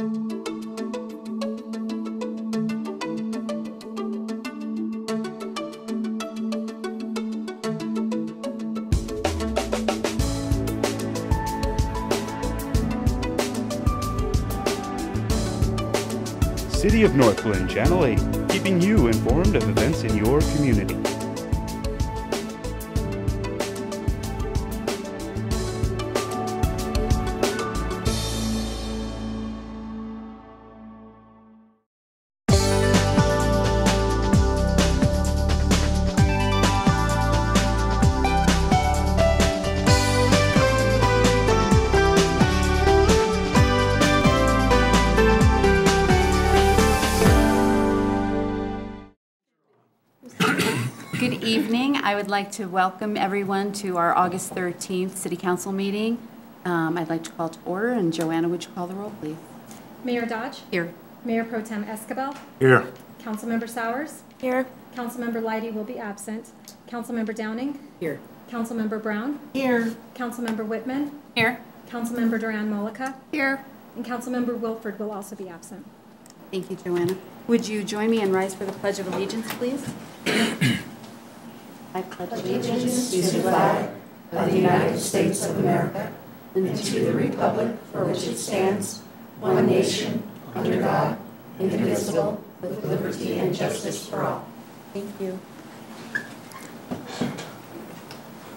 City of Northglenn, Channel 8, keeping you informed of events in your community. Good evening. I would like to welcome everyone to our August 13th City Council meeting. I'd like to call to order, and Joanna, would you call the roll, please? Mayor Dodge? Here. Mayor Pro Tem Escabel? Here. Councilmember Sowers? Here. Councilmember Leidy will be absent. Councilmember Downing? Here. Councilmember Brown? Here. Councilmember Whitman? Here. Councilmember Duran-Mollica? Here. And Councilmember Wilford will also be absent. Thank you, Joanna. Would you join me and rise for the Pledge of Allegiance, please? I pledge allegiance To the flag of the United States of America and to the republic for which it stands, one nation, under God, indivisible, with liberty and justice for all. Thank you.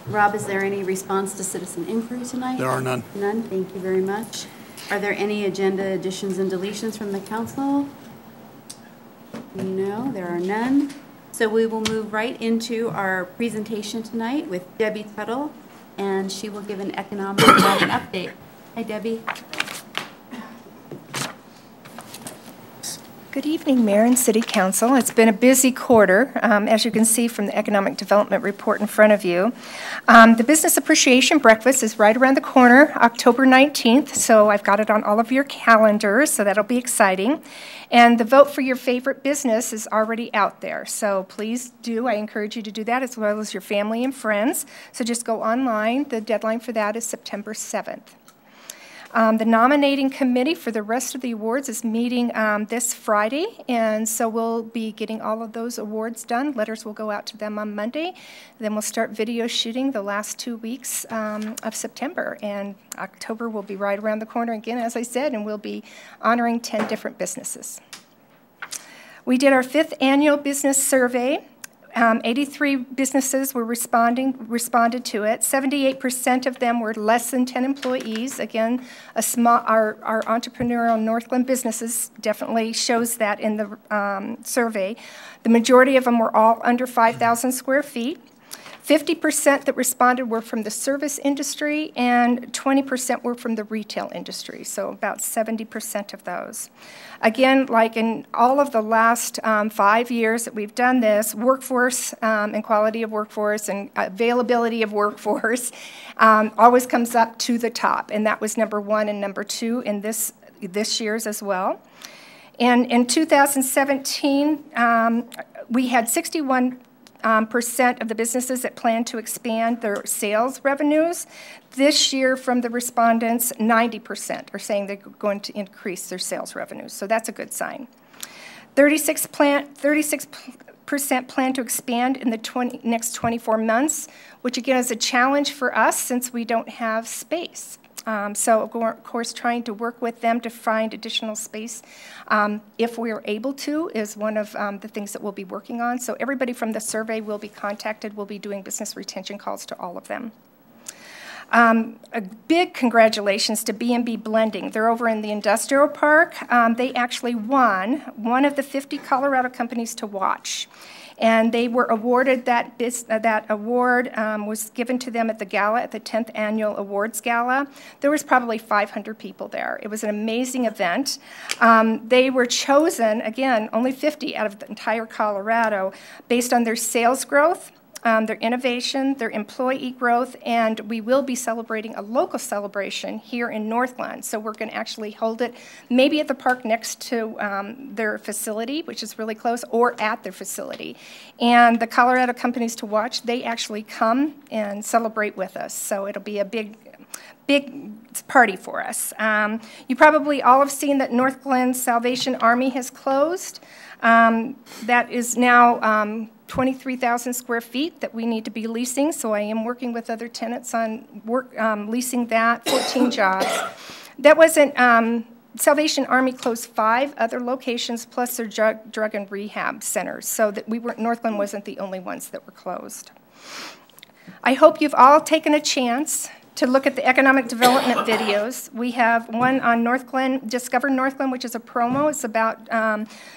Rob, is there any response to citizen inquiry tonight? There are none. None. Thank you very much. Are there any agenda additions and deletions from the council? No, there are none. So we will move right into our presentation tonight with Debbie Tuttle, and she will give an economic development update. Hi, Debbie. Good evening, Mayor and City Council. It's been a busy quarter, as you can see from the Economic Development Report in front of you. The Business Appreciation Breakfast is right around the corner, October 19th, so I've got it on all of your calendars, so that'll be exciting. And the vote for your favorite business is already out there, so please do. I encourage you to do that, as well as your family and friends. So just go online. The deadline for that is September 7th. The nominating committee for the rest of the awards is meeting this Friday, and so we'll be getting all of those awards done. Letters will go out to them on Monday. Then we'll start video shooting the last 2 weeks of September, and October will be right around the corner again, as I said, and we'll be honoring 10 different businesses. We did our 5th annual business survey. 83 businesses were responded to it. 78% of them were less than 10 employees. Again, our entrepreneurial Northglenn businesses definitely shows that in the survey. The majority of them were all under 5,000 square feet. 50% that responded were from the service industry, and 20% were from the retail industry, so about 70% of those. Again, like in all of the last 5 years that we've done this, workforce and quality of workforce and availability of workforce always comes up to the top, and that was number 1 and number 2 in this year's as well. And in 2017, we had 61% of the businesses that plan to expand their sales revenues. This year, from the respondents, 90% are saying they're going to increase their sales revenues, so that's a good sign. 36% plan to expand in the next 24 months, which again is a challenge for us since we don't have space. So, of course, trying to work with them to find additional space, if we're able to, is one of the things that we'll be working on. So everybody from the survey will be contacted. We'll be doing business retention calls to all of them. A big congratulations to B&B Blending. They're over in the industrial park. They actually won one of the 50 Colorado companies to watch. And they were awarded that award was given to them at the gala, at the 10th Annual Awards Gala. There was probably 500 people there. It was an amazing event. They were chosen, again, only 50 out of the entire Colorado, based on their sales growth, their innovation, their employee growth, and we will be celebrating a local celebration here in Northglenn. So we're going to actually hold it maybe at the park next to their facility, which is really close, or at their facility. And the Colorado companies to watch, they actually come and celebrate with us. So it'll be a big big party for us. You probably all have seen that Northglenn Salvation Army has closed. That is now 23,000 square feet that we need to be leasing, so I am working with other tenants on leasing that, 14 jobs. That wasn't, Salvation Army closed 5 other locations plus their drug and rehab centers, so that Northglenn wasn't the only ones that were closed. I hope you've all taken a chance to look at the economic development videos. We have one on Northglenn, Discover Northglenn, which is a promo. It's about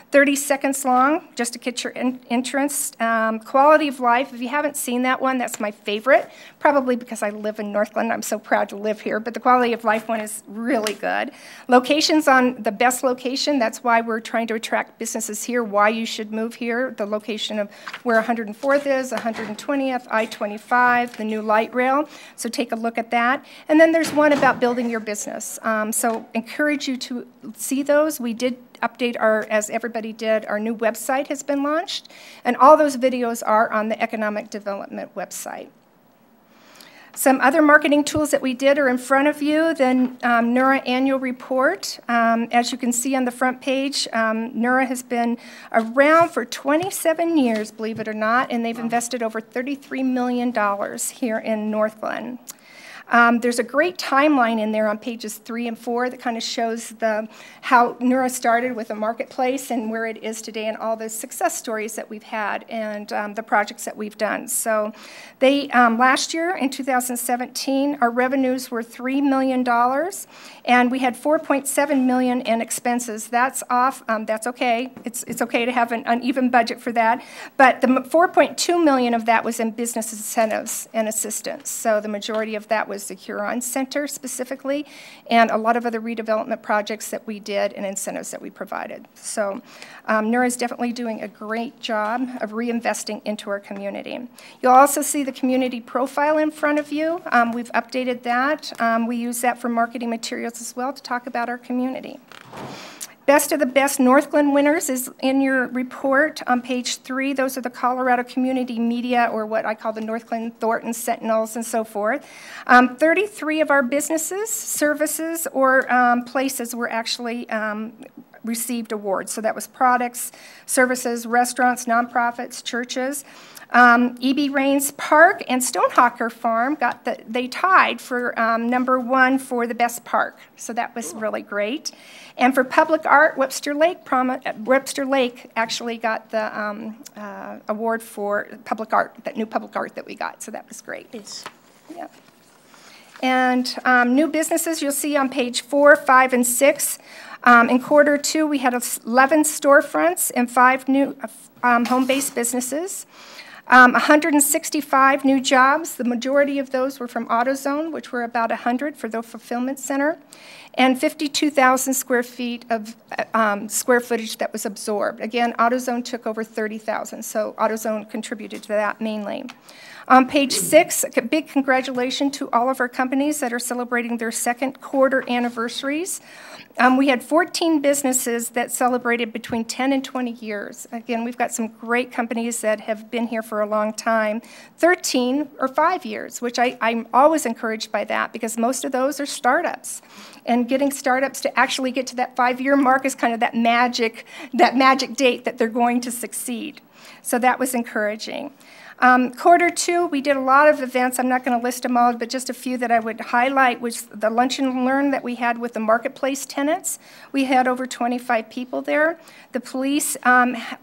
30 seconds long, just to get your interest. Quality of life, if you haven't seen that one, that's my favorite, probably because I live in Northglenn. I'm so proud to live here, but the quality of life one is really good. Locations on the best location, that's why we're trying to attract businesses here, why you should move here, the location of where 104th is, 120th, I-25, the new light rail, so take a look at that. And then there's one about building your business. So encourage you to see those. We did update as everybody did, our new website has been launched, and all those videos are on the economic development website. Some other marketing tools that we did are in front of you. The NURA annual report. As you can see on the front page, NURA has been around for 27 years, believe it or not, and they've invested over $33 million here in Northglenn. There's a great timeline in there on pages 3 and 4 that kind of shows how NURA started with a marketplace and where it is today and all the success stories that we've had and the projects that we've done. So they, last year in 2017, our revenues were $3 million and we had $4.7 million in expenses. That's off, that's okay. It's okay to have an uneven budget for that. But the $4.2 million of that was in business incentives and assistance. So the majority of that was the Huron Center specifically, and a lot of other redevelopment projects that we did and incentives that we provided. So NURA is definitely doing a great job of reinvesting into our community. You'll also see the community profile in front of you. We've updated that. We use that for marketing materials as well to talk about our community. Best of the best Northglenn winners is in your report on page 3. Those are the Colorado Community Media, or what I call the Northglenn Thornton Sentinels and so forth. 33 of our businesses, services, or places were actually received awards. So that was products, services, restaurants, nonprofits, churches. E.B. Rains Park and Stonehawker Farm they tied for #1 for the best park. So that was really great. And for public art, Webster Lake actually got the award for public art, that new public art that we got. So that was great. Yes. Yeah. And new businesses you'll see on page 4, 5, and 6. In quarter 2, we had 11 storefronts and 5 new home-based businesses. 165 new jobs. The majority of those were from AutoZone, which were about 100 for the fulfillment center, and 52,000 square feet of square footage that was absorbed. Again, AutoZone took over 30,000, so AutoZone contributed to that mainly. On page 6, a big congratulations to all of our companies that are celebrating their second quarter anniversaries. We had 14 businesses that celebrated between 10 and 20 years. Again, we've got some great companies that have been here for a long time. 13 or 5 years, which I'm always encouraged by that because most of those are startups. And getting startups to actually get to that 5-year mark is kind of that magic date that they're going to succeed. So that was encouraging. Quarter 2, we did a lot of events. I'm not going to list them all, but just a few that I would highlight was the Lunch and Learn that we had with the marketplace tenants. We had over 25 people there. The police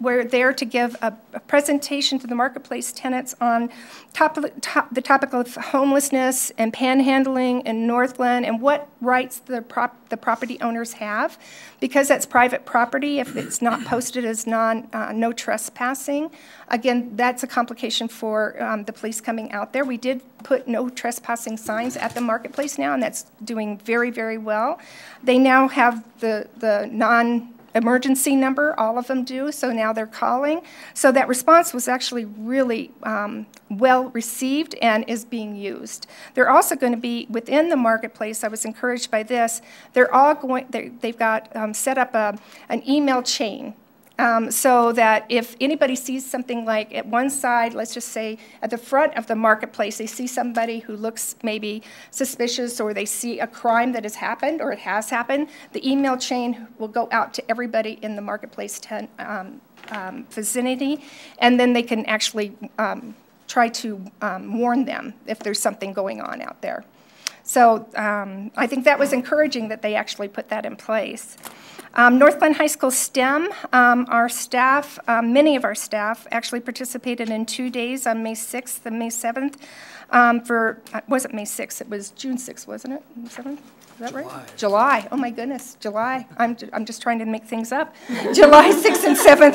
were there to give a presentation to the marketplace tenants on the topic of homelessness and panhandling in Northglenn and what rights the property owners have. Because that's private property, if it's not posted as no trespassing, again, that's a complication for the police coming out there. We did put no trespassing signs at the marketplace now, and that's doing very, very well. They now have the non-emergency number, all of them do, so now they're calling. So that response was actually really well received and is being used. They're also going to be within the marketplace. I was encouraged by this. They've got set up an email chain. So that if anybody sees something like at one side, let's just say at the front of the marketplace, they see somebody who looks maybe suspicious, or they see a crime that has happened or it has happened, the email chain will go out to everybody in the marketplace vicinity, and then they can actually try to warn them if there's something going on out there. So I think that was encouraging that they actually put that in place. Northglenn High School STEM, our staff, many of our staff actually participated in 2 days on May 6th and May 7th. It wasn't May 6th, it was June 6th, wasn't it? May 7th? Is that right? July. Oh my goodness, July. I'm just trying to make things up. July 6th and 7th.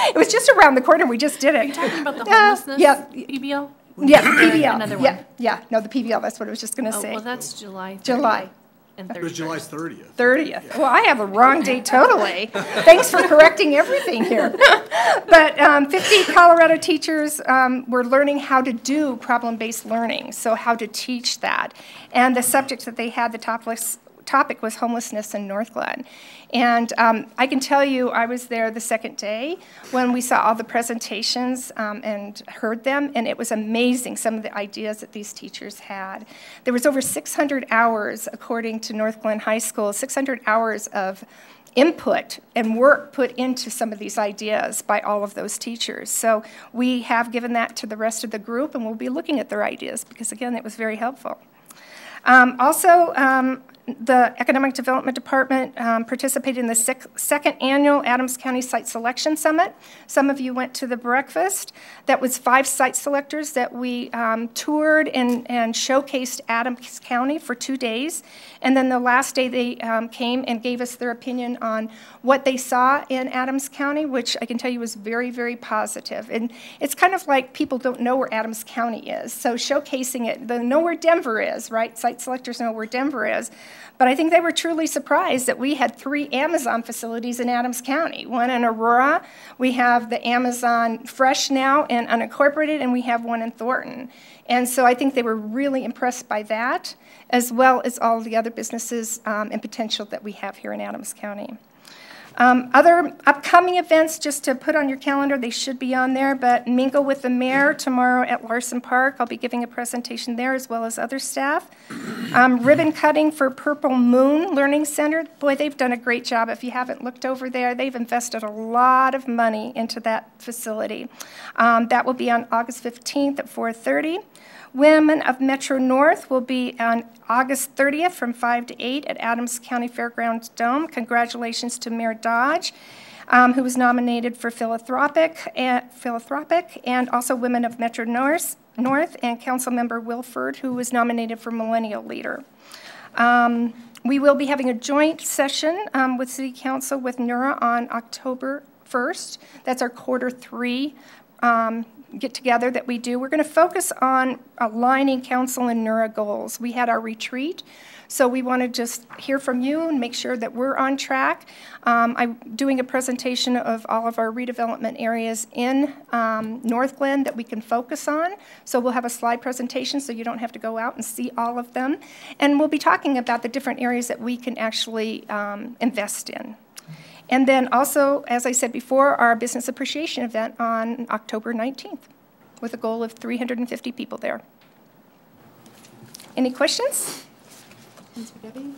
It was just around the corner. We just did it. Are you talking about the homelessness PBL? Yeah, the PBL. Another one. Yeah, no, the PBL, that's what I was just going to Oh, say. well, that's July 30th July. and It was 31st. July 30th. 30th. Well, I have a wrong date totally. Thanks for correcting everything here. But 50 Colorado teachers were learning how to do problem-based learning, so how to teach that. And the subject that they had, the topic was homelessness in Northglenn. And I can tell you, I was there the second day when we saw all the presentations and heard them, and it was amazing, some of the ideas that these teachers had. There was over 600 hours, according to Northglenn High School, 600 hours of input and work put into some of these ideas by all of those teachers. So we have given that to the rest of the group, and we'll be looking at their ideas because, again, it was very helpful. The Economic Development Department participated in the second annual Adams County Site Selection Summit. Some of you went to the breakfast. That was 5 site selectors that we toured and showcased Adams County for 2 days. And then the last day they came and gave us their opinion on what they saw in Adams County, which I can tell you was very, very positive. And it's kind of like people don't know where Adams County is. So showcasing it, they know where Denver is, right? Site selectors know where Denver is. But I think they were truly surprised that we had 3 Amazon facilities in Adams County. One in Aurora, we have the Amazon Fresh now and unincorporated, and we have one in Thornton. And so I think they were really impressed by that, as well as all the other businesses and potential that we have here in Adams County. Other upcoming events, just to put on your calendar, they should be on there, but Mingle with the Mayor tomorrow at Larson Park. I'll be giving a presentation there as well as other staff. Ribbon cutting for Purple Moon Learning Center. Boy, they've done a great job. If you haven't looked over there, they've invested a lot of money into that facility. That will be on August 15th at 4:30. Women of Metro North will be on August 30th from 5 to 8 at Adams County Fairgrounds Dome. Congratulations to Mayor Dodge, who was nominated for philanthropic, and also Women of Metro North and Councilmember Wilford, who was nominated for Millennial Leader. We will be having a joint session with City Council with NURA on October 1st. That's our quarter 3 get-together that we do. We're going to focus on aligning council and NURA goals. We had our retreat, so we want to just hear from you and make sure that we're on track. I'm doing a presentation of all of our redevelopment areas in Northglenn that we can focus on. So we'll have a slide presentation so you don't have to go out and see all of them. And we'll be talking about the different areas that we can actually invest in. And then also, as I said before, our business appreciation event on October 19th with a goal of 350 people there. Any questions? Debbie?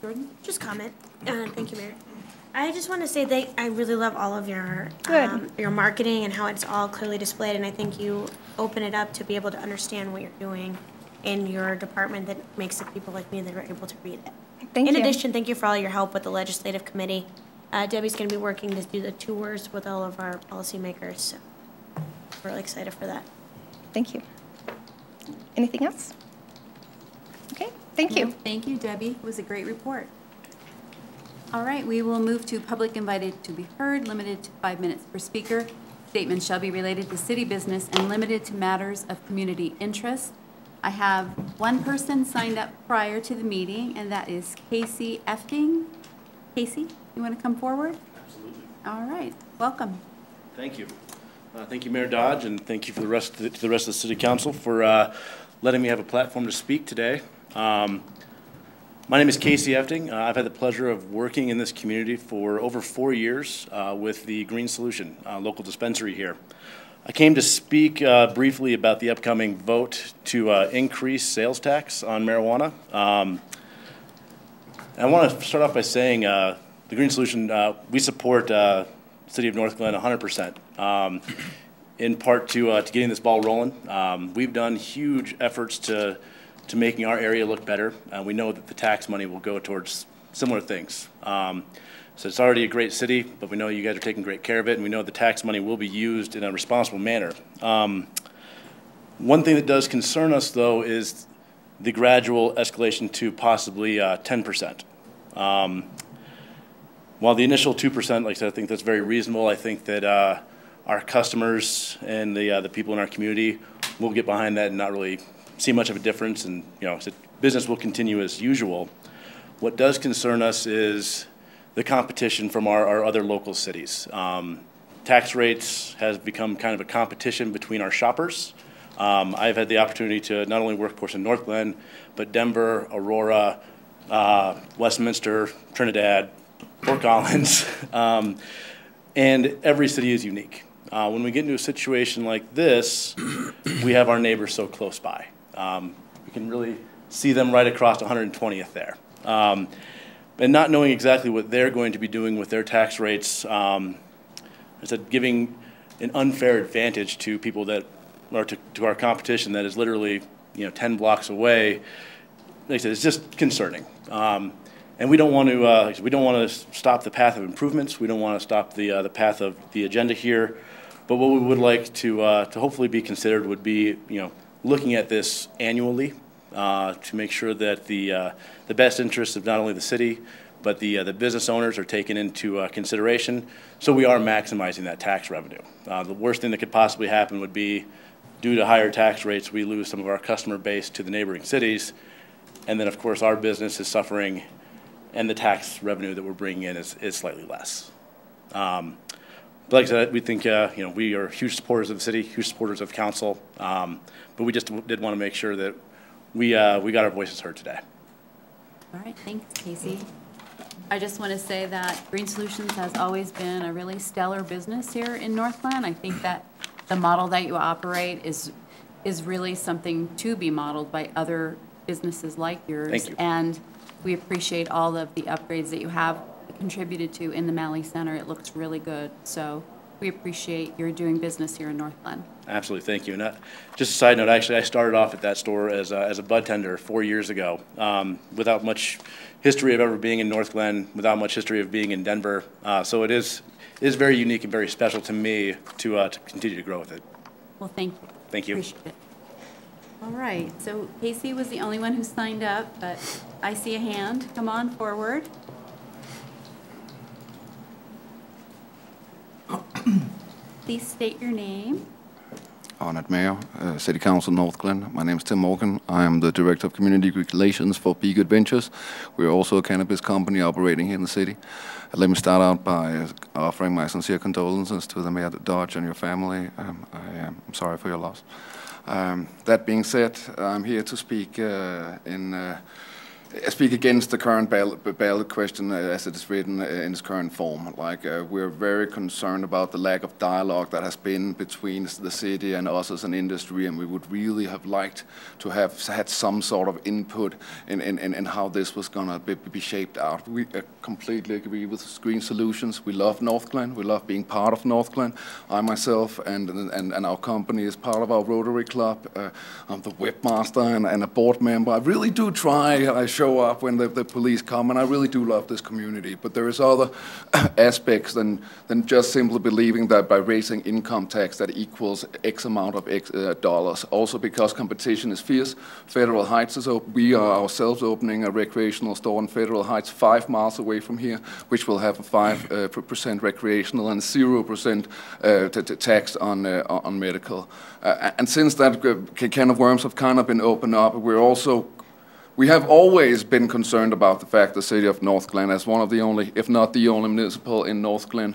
Jordan? Just comment. Thank you, Mayor. I just want to say I really love all of your marketing and how it's all clearly displayed, and I think you open it up to be able to understand what you're doing in your department that makes the people like me that are able to read it. Thank you. In addition, thank you for all your help with the legislative committee. Debbie's going to be working to do the tours with all of our policymakers, so we're really excited for that. Thank you. Anything else? Okay, thank you. Thank you, Debbie. It was a great report. All right, we will move to public invited to be heard, limited to 5 minutes per speaker. Statements shall be related to city business and limited to matters of community interest. I have one person signed up prior to the meeting, and that is Casey Efting. Casey, you want to come forward? Absolutely. All right, welcome. Thank you. Thank you, Mayor Dodge, and thank you for the rest of the City Council for letting me have a platform to speak today. My name is Casey Efting. I've had the pleasure of working in this community for over 4 years with the Green Solution local dispensary here. I came to speak briefly about the upcoming vote to increase sales tax on marijuana. I want to start off by saying the Green Solution, we support the City of Northglenn 100%, in part to getting this ball rolling. We've done huge efforts to making our area look better. We know that the tax money will go towards similar things. So it's already a great city, but we know you guys are taking great care of it, and we know the tax money will be used in a responsible manner. One thing that does concern us, though, is the gradual escalation to possibly 10%. While the initial 2%, like I said, I think that's very reasonable. I think that our customers and the people in our community will get behind that and not really see much of a difference, and business will continue as usual. What does concern us is the competition from our other local cities. Tax rates has become kind of a competition between our shoppers. I've had the opportunity to not only work, of course, in Northglenn, but Denver, Aurora, Westminster, Trinidad, Fort Collins, and every city is unique. When we get into a situation like this, we have our neighbors so close by. We can really see them right across 120th there. And not knowing exactly what they're going to be doing with their tax rates, I said giving an unfair advantage to people that, or to our competition that is literally 10 blocks away. Like I said, it's just concerning. And we don't want to stop the path of improvements. We don't want to stop the path of the agenda here. But what we would like to hopefully be considered would be looking at this annually to make sure that the best interests of not only the city but the business owners are taken into consideration, so we are maximizing that tax revenue. The worst thing that could possibly happen would be, due to higher tax rates, we lose some of our customer base to the neighboring cities, and then of course our business is suffering, and the tax revenue that we're bringing in is slightly less. But like I said, we think we are huge supporters of the city, huge supporters of council, but we just did want to make sure that we got our voices heard today. All right, thanks, Casey. I just want to say that Green Solutions has always been a really stellar business here in Northglenn. I think that the model that you operate is really something to be modeled by other businesses like yours. Thank you. And we appreciate all of the upgrades that you have contributed to in the Malley Center. It looks really good. So we appreciate your doing business here in Northglenn. Absolutely, thank you. And just a side note, actually, I started off at that store as a bud tender 4 years ago, without much history of ever being in Northglenn, without much history of being in Denver. So it is very unique and very special to me to continue to grow with it. Well, thank you. Thank you. Appreciate it. All right, so Casey was the only one who signed up, but I see a hand. Come on forward. Please state your name. Honored Mayor, City Council Northglenn. My name is Tim Morgan. I am the Director of Community Relations for Be Good Ventures. We're also a cannabis company operating here in the city. Let me start out by offering my sincere condolences to the Mayor Dodge and your family. I'm sorry for your loss. That being said, I'm here to speak speak against the current ballot question as it is written in its current form. We're very concerned about the lack of dialogue that has been between the city and us as an industry, and we would really have liked to have had some sort of input in how this was going to be shaped out. We completely agree with Green Solutions. We love Northglenn. We love being part of Northglenn. I myself and our company is part of our Rotary Club. I'm the webmaster and a board member. I really do try. I show up when the police come, and I really do love this community. But there is other aspects than just simply believing that by raising income tax that equals X amount of dollars. Also because competition is fierce. Federal Heights is open. We are ourselves opening a recreational store in Federal Heights 5 miles away from here, which will have a 5% recreational and 0% tax on medical. And since that can of worms have kind of been opened up, we have always been concerned about the fact the city of Northglenn, as one of the only, if not the only municipal in Northglenn,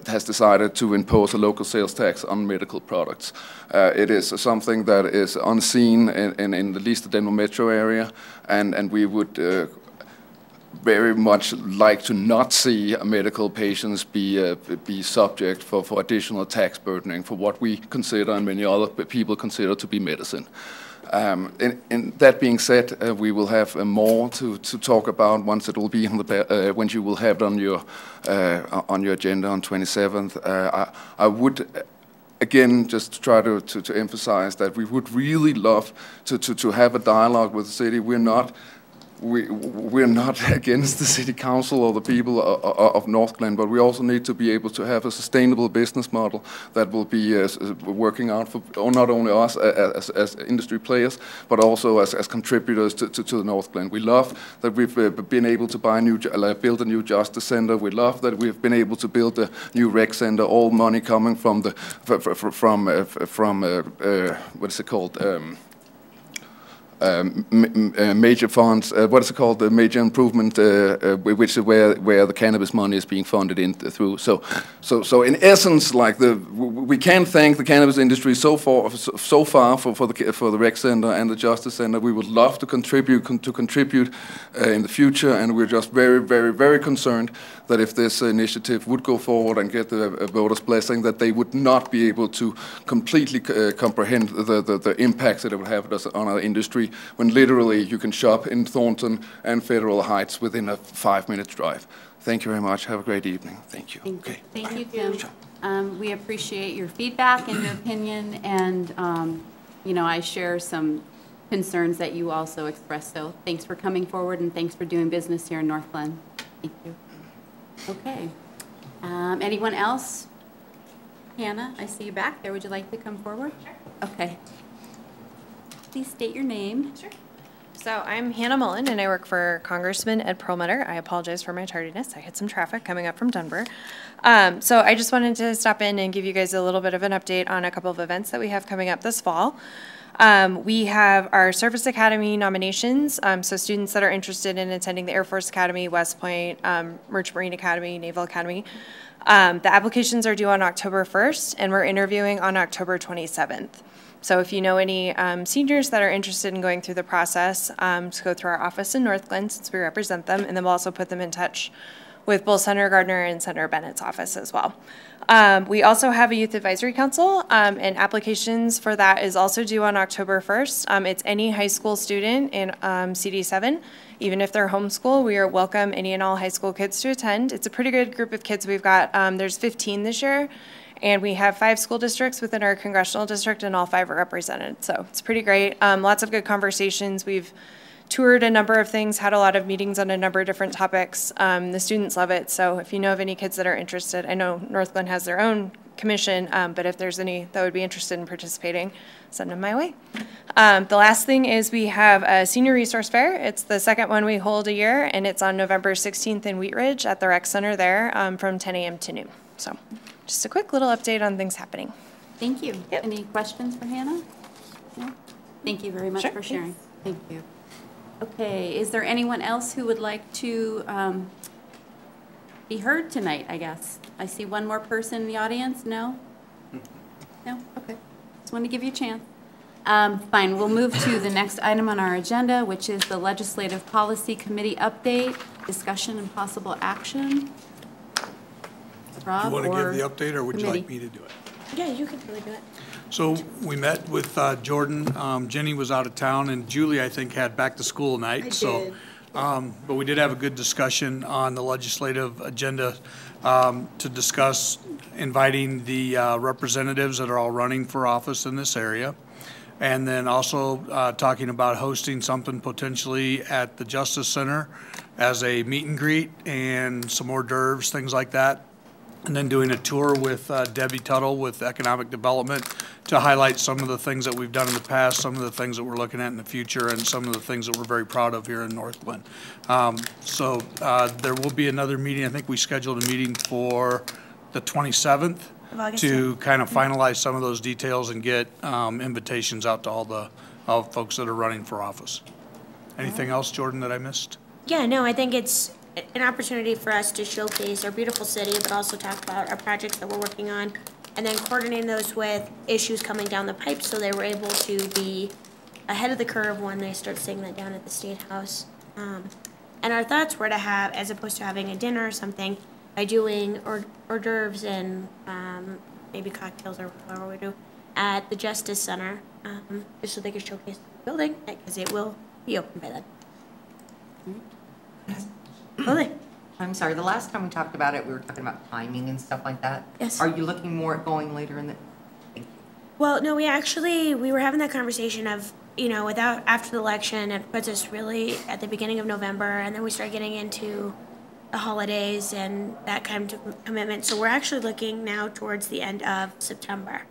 has decided to impose a local sales tax on medical products. It is something that is unseen in at least the Denver metro area, and we would very much like to not see medical patients be subject for additional tax burdening for what we consider and many other people consider to be medicine. And that being said, we will have more to talk about once it will be on the when you will have it on your agenda on 27th. I would. Again, just to try to emphasize that we would really love to have a dialogue with the city. We're not against the city council or the people of Northglenn, but we also need to be able to have a sustainable business model that will be working out for not only us as industry players, but also as contributors to the Northglenn. We love that we've been able to build a new justice center. We love that we've been able to build a new rec center. All money coming from the what is it called? Major funds, what is it called, the major improvement, which is where the cannabis money is being funded in through. So in essence, like we can thank the cannabis industry so far for the rec center and the justice center. We would love to contribute in the future, and we're just very concerned that if this initiative would go forward and get the voters' blessing, that they would not be able to completely comprehend the impacts that it would have on our industry, when literally you can shop in Thornton and Federal Heights within a 5-minute drive. Thank you very much. Have a great evening. Thank you. Thank you, Tim. We appreciate your feedback and your opinion, and you know, I share some concerns that you also expressed. So thanks for coming forward, and thanks for doing business here in Northglenn. Thank you. Okay. Anyone else? Hannah, I see you back there. Would you like to come forward? Sure. Okay. Please state your name. Sure. So I'm Hannah Mullen, and I work for Congressman Ed Perlmutter. I apologize for my tardiness. I had some traffic coming up from Denver. So I just wanted to stop in and give you guys a little bit of an update on a couple of events that we have coming up this fall. We have our Service Academy nominations, so students that are interested in attending the Air Force Academy, West Point, Merchant Marine Academy, Naval Academy. The applications are due on October 1st, and we're interviewing on October 27th. So if you know any seniors that are interested in going through the process, just go through our office in Northglenn, since we represent them, and then we'll also put them in touch with both Senator Gardner and Senator Bennett's office as well. We also have a Youth Advisory Council, and applications for that is also due on October 1st. It's any high school student in CD7. Even if they're homeschool, we are welcome any and all high school kids to attend. It's a pretty good group of kids we've got. There's 15 this year. And we have 5 school districts within our congressional district, and all 5 are represented. So it's pretty great. Lots of good conversations. We've toured a number of things, had a lot of meetings on a number of different topics. The students love it. So if you know of any kids that are interested, I know Northglenn has their own commission, but if there's any that would be interested in participating, send them my way. The last thing is we have a senior resource fair. It's the second one we hold a year, and it's on November 16th in Wheat Ridge at the rec center there from 10 a.m. to noon. So just a quick little update on things happening. Thank you. Yep. Any questions for Hannah? No? Thank you very much for sharing. Thank you. Okay, is there anyone else who would like to be heard tonight, I guess? I see one more person in the audience. No? No? Okay. Just wanted to give you a chance. Fine, we'll move to the next item on our agenda, which is the Legislative Policy Committee update, discussion and possible action. Rob, do you want to give the update, or would you like me to do it? Yeah, you can really do it. So we met with Jordan. Jenny was out of town, and Julie, I think, had back to school night. But we did have a good discussion on the legislative agenda to discuss inviting the representatives that are all running for office in this area. And then also talking about hosting something potentially at the Justice Center as a meet and greet and some hors d'oeuvres, things like that. And then doing a tour with Debbie Tuttle with Economic Development to highlight some of the things that we've done in the past, some of the things that we're looking at in the future, and some of the things that we're very proud of here in Northglenn. So there will be another meeting. I think we scheduled a meeting for the 27th to kind of finalize some of those details and get invitations out to all the folks that are running for office. Anything else, Jordan, that I missed? Yeah, no, I think it's an opportunity for us to showcase our beautiful city, but also talk about our projects that we're working on, and then coordinating those with issues coming down the pipe, so they were able to be ahead of the curve when they start seeing that down at the State House. And our thoughts were to have, as opposed to having a dinner or something, by doing hors d'oeuvres and maybe cocktails or whatever we do at the Justice Center, just so they could showcase the building, because it will be open by then. Totally. I'm sorry, the last time we talked about it, we were talking about timing and stuff like that. Yes. Are you looking more at going later in the? Well, no, we were having that conversation of, after the election, it puts us really at the beginning of November, and then we start getting into the holidays and that kind of commitment. So we're actually looking now towards the end of September.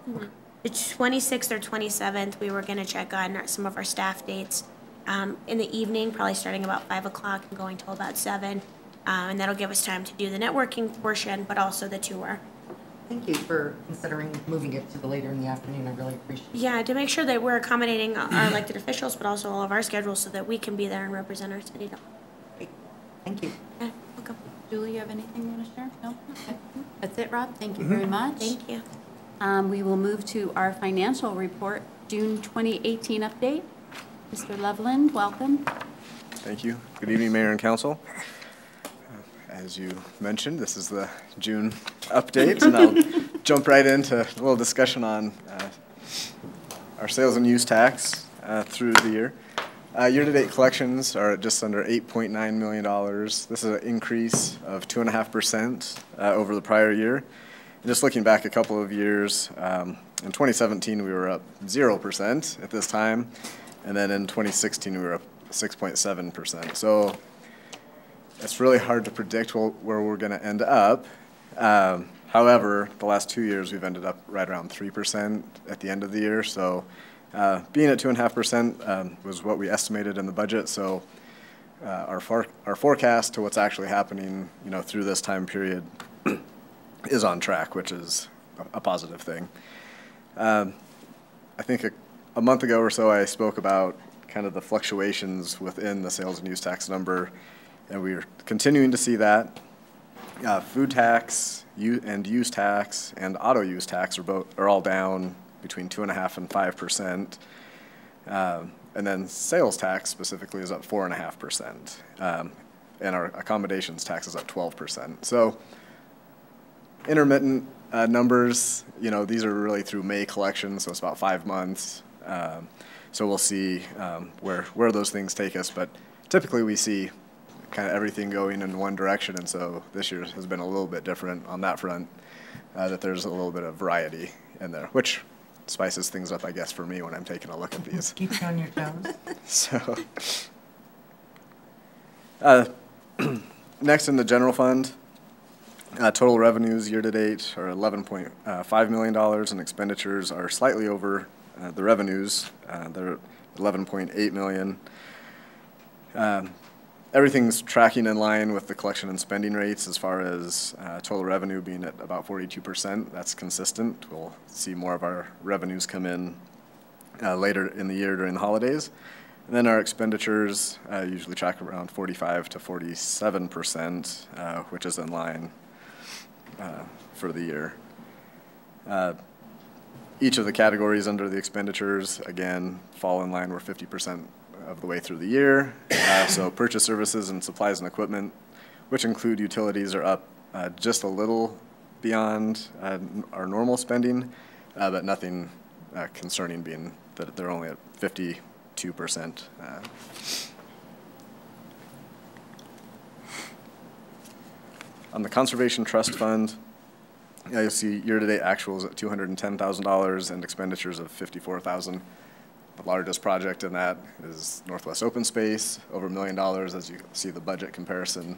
Mm-hmm. The 26th or 27th, we were going to check on some of our staff dates in the evening, probably starting about 5 o'clock and going till about 7. And that'll give us time to do the networking portion, but also the tour. Thank you for considering moving it to the later in the afternoon. I really appreciate it. Yeah, to make sure that we're accommodating our elected officials, but also all of our schedules so that we can be there and represent our city. Great. Thank you. Yeah, welcome. Julie, you have anything you want to share? No? Okay. That's it, Rob. Thank you very much. Thank you. We will move to our financial report, June 2018 update. Mr. Loveland, welcome. Thank you. Good evening, Mayor and Council. As you mentioned, this is the June update, and I'll jump right into a little discussion on our sales and use tax through the year. Year-to-date collections are at just under $8.9 million. This is an increase of 2.5% over the prior year. And just looking back a couple of years, in 2017 we were up 0% at this time, and then in 2016 we were up 6.7%. So it's really hard to predict where we're going to end up. However, the last 2 years we've ended up right around 3% at the end of the year. So being at 2.5% was what we estimated in the budget. So our forecast to what's actually happening, through this time period is on track, which is a positive thing. I think a month ago or so I spoke about kind of the fluctuations within the sales and use tax number, and we're continuing to see that. Food tax and use tax and auto use tax are all down between 2.5% and 5%. And then sales tax specifically is up 4.5%. And our accommodations tax is up 12%. So intermittent numbers, these are really through May collections, so it's about 5 months. So we'll see where those things take us, but typically we see kind of everything going in one direction, and so this year has been a little bit different on that front, that there's a little bit of variety in there, which spices things up, I guess, for me when I'm taking a look at these. Keep you on your toes. So, next in the general fund, total revenues year-to-date are $11.5 million, and expenditures are slightly over the revenues. They're $11.8 million. Everything's tracking in line with the collection and spending rates as far as total revenue being at about 42%. That's consistent. We'll see more of our revenues come in later in the year during the holidays. And then our expenditures usually track around 45 to 47%, which is in line for the year. Each of the categories under the expenditures, again, fall in line. We're 50% of the way through the year. So purchase services and supplies and equipment, which include utilities, are up just a little beyond our normal spending, but nothing concerning, being that they're only at 52%. On the Conservation Trust Fund, you'll see year-to-date actuals at $210,000 and expenditures of $54,000. The largest project in that is Northwest Open Space, over $1 million, as you see the budget comparison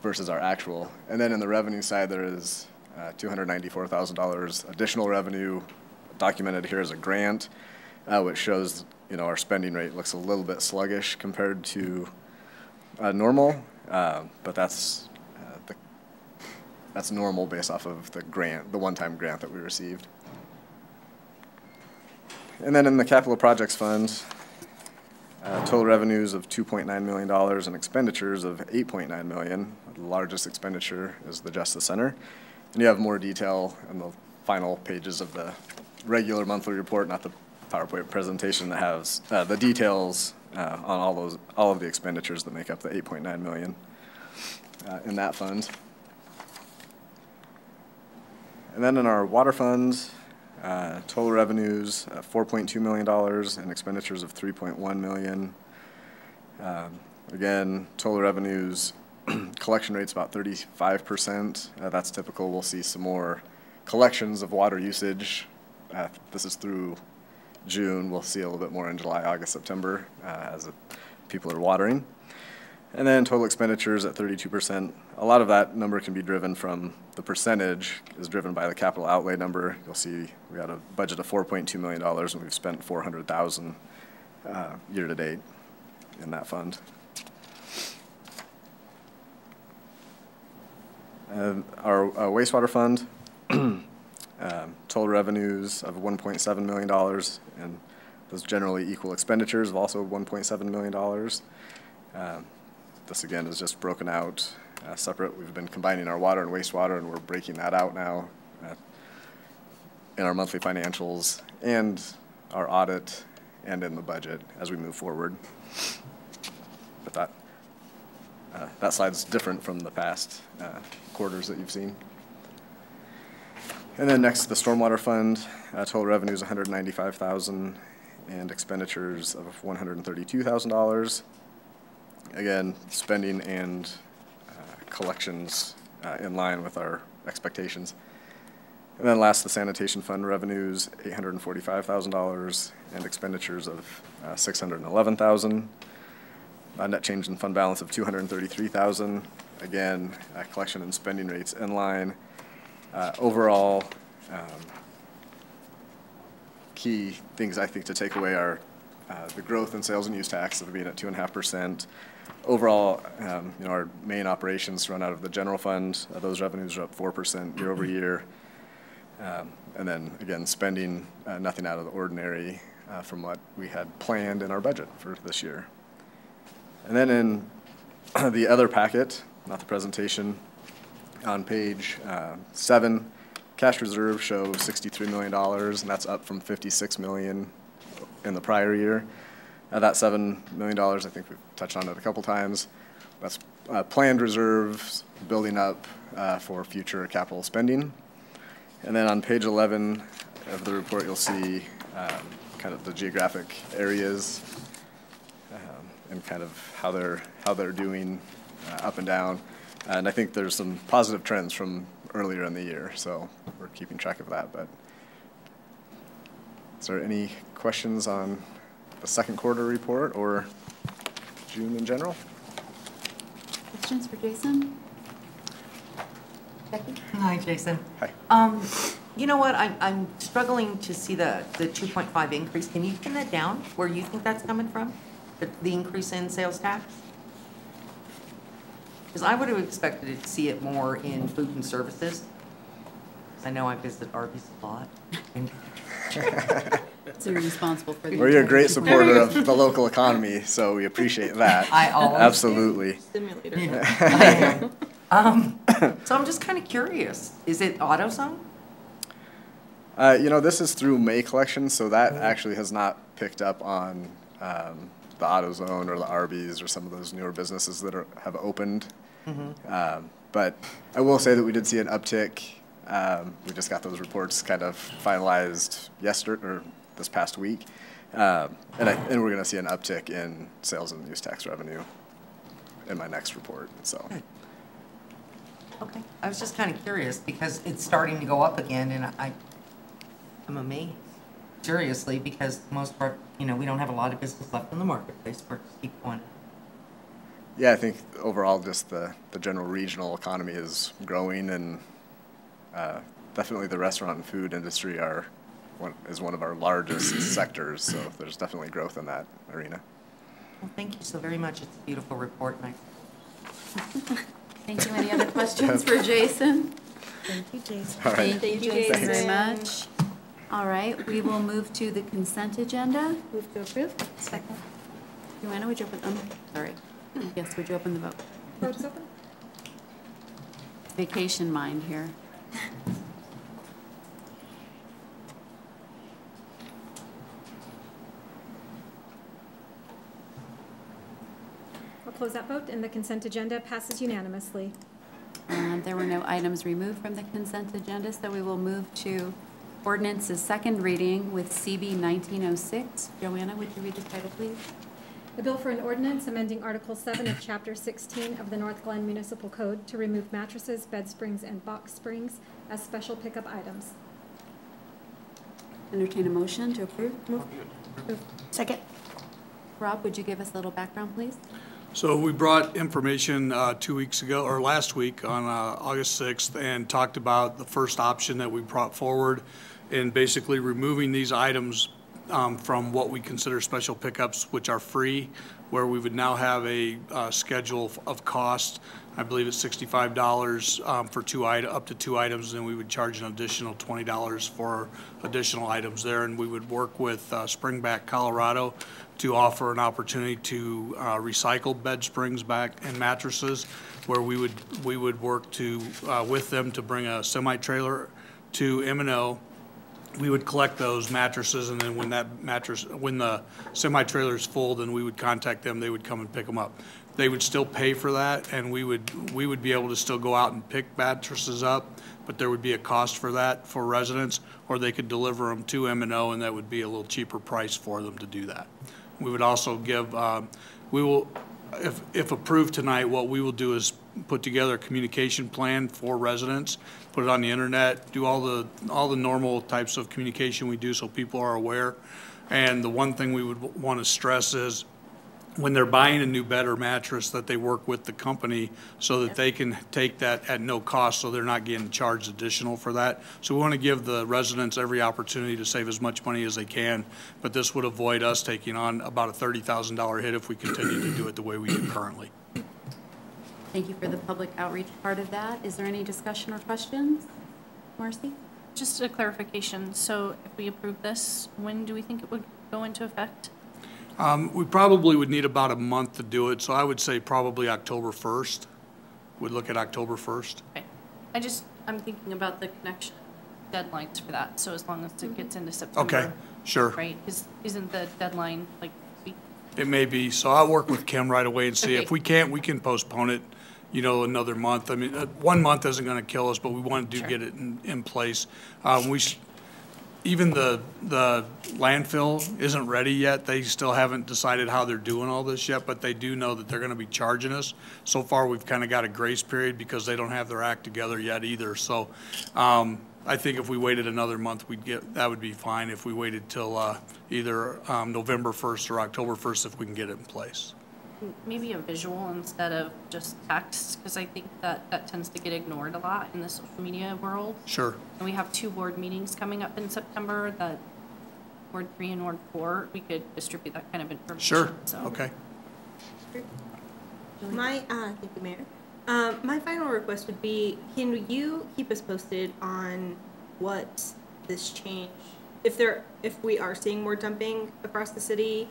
versus our actual. And then in the revenue side, there is $294,000 additional revenue documented here as a grant, which shows our spending rate looks a little bit sluggish compared to normal, but that's normal based off of the grant, the one-time grant that we received. And then in the Capital Projects Fund, total revenues of $2.9 million and expenditures of $8.9 million. The largest expenditure is the Justice Center. And you have more detail in the final pages of the regular monthly report, not the PowerPoint presentation, that has the details on all of the expenditures that make up the 8.9 million in that fund. And then in our water funds, total revenues $4.2 million and expenditures of $3.1 million. Again, total revenues, collection rate's about 35%. That's typical. We'll see some more collections of water usage. This is through June. We'll see a little bit more in July, August, September as people are watering. And then total expenditures at 32%. A lot of that number can be driven from the percentage is driven by the capital outlay number. You'll see we had a budget of $4.2 million and we've spent $400,000 year to date in that fund. And our wastewater fund, total revenues of $1.7 million, and those generally equal expenditures of also $1.7 million. This again is just broken out separate. We've been combining our water and wastewater, and we're breaking that out now in our monthly financials and our audit and in the budget as we move forward. But that slide's different from the past quarters that you've seen. And then next, the stormwater fund, total revenues $195,000 and expenditures of $132,000. Again, spending and collections in line with our expectations. And then last, the sanitation fund revenues $845,000 and expenditures of $611,000. Net change in fund balance of $233,000. Again, collection and spending rates in line. Overall, key things I think to take away are the growth in sales and use tax of being at 2.5%. Overall, our main operations run out of the general fund. Those revenues are up 4% year over year. And then again, spending nothing out of the ordinary from what we had planned in our budget for this year. And then in the other packet, not the presentation, on page 7, cash reserves show $63 million, and that's up from $56 million in the prior year. That $7 million, I think we've touched on it a couple times. That's planned reserves building up for future capital spending. And then on page 11 of the report, you'll see kind of the geographic areas and kind of how they're doing up and down. And I think there's some positive trends from earlier in the year, so we're keeping track of that. But is there any questions on the second quarter report or June in general? Questions for Jason? Becky? Hi, Jason. Hi. You know what? I'm struggling to see the 2.5 increase. Can you pin that down where you think that's coming from? The increase in sales tax? Because I would have expected to see it more in food and services. I know I visit Arby's a lot. So you're responsible for the. Well, you're a great supporter of the local economy, so we appreciate that. I always absolutely. Stimulator. Yeah, I am. So I'm just kind of curious. Is it AutoZone? This is through May collection, so that actually has not picked up on the AutoZone or the Arby's or some of those newer businesses that have opened. Mm-hmm. But I will say that we did see an uptick. We just got those reports kind of finalized yesterday or this past week, and we're going to see an uptick in sales and use tax revenue in my next report. So. Okay. I was just kind of curious because it's starting to go up again, and I'm amazed. Seriously, because most of our, we don't have a lot of business left in the marketplace for keep going. Yeah, I think overall just the general regional economy is growing, and definitely the restaurant and food industry is one of our largest sectors, so there's definitely growth in that arena. Well, thank you so very much. It's a beautiful report. Thank you. Any other questions for Jason? Thank you, Jason. All right. Thank you, Jason, very much. All right, we will move to the consent agenda. Move to approve. Second. Joanna, would you open, sorry. Yes, would you open the vote? Vote is open. Vacation mind here. close that vote, and the consent agenda passes unanimously. There were no items removed from the consent agenda, so we will move to ordinance's second reading with CB 1906. Joanna, would you read the title, please? A bill for an ordinance amending Article 7 of Chapter 16 of the Northglenn Municipal Code to remove mattresses, bed springs, and box springs as special pickup items. Entertain a motion to approve. Second. Rob, would you give us a little background, please? So we brought information 2 weeks ago, or last week on August 6th, and talked about the first option that we brought forward in basically removing these items from what we consider special pickups, which are free, where we would now have a schedule of cost. I believe it's $65 for up to two items, and we would charge an additional $20 for additional items there. And we would work with Springback, Colorado, to offer an opportunity to recycle bed springs back and mattresses, where we would work to with them to bring a semi-trailer to M&O. We would collect those mattresses, and then when the semi-trailer is full, then we would contact them. They would come and pick them up. They would still pay for that, and we would be able to still go out and pick mattresses up, but there would be a cost for that for residents, or they could deliver them to M&O, and that would be a little cheaper price for them to do that. We would also give, if approved tonight, what we will do is put together a communication plan for residents, put it on the internet, do all the normal types of communication we do so people are aware. And the one thing we would want to stress is when they're buying a new bed or mattress, that they work with the company so that they can take that at no cost, so they're not getting charged additional for that. So we want to give the residents every opportunity to save as much money as they can, but this would avoid us taking on about a $30,000 hit if we continue to do it the way we do currently. Thank you for the public outreach part of that. Is there any discussion or questions? Marcy? Just a clarification. So if we approve this, when do we think it would go into effect? We probably would need about a month to do it, so I would say probably October 1st. We'd look at October 1st. Okay. I'm thinking about the connection deadlines for that, so as long as it gets into September. Okay, sure. Right, isn't the deadline like a week? It may be, so I'll work with Kim right away and see. Okay. If we can't, we can postpone it, another month. I mean, 1 month isn't gonna kill us, but we want to get it in place. Even the landfill isn't ready yet. They still haven't decided how they're doing all this yet, but they do know that they're gonna be charging us. So far, we've kind of got a grace period because they don't have their act together yet either. So I think if we waited another month, that would be fine if we waited till either November 1st or October 1st if we can get it in place. Maybe a visual instead of just text, because I think that tends to get ignored a lot in the social media world. Sure. And we have 2 board meetings coming up in September, that Ward 3 and Ward 4, we could distribute that kind of information. Sure, so. okay. Thank you, Mayor. My final request would be, can you keep us posted on what this change, if we are seeing more dumping across the city?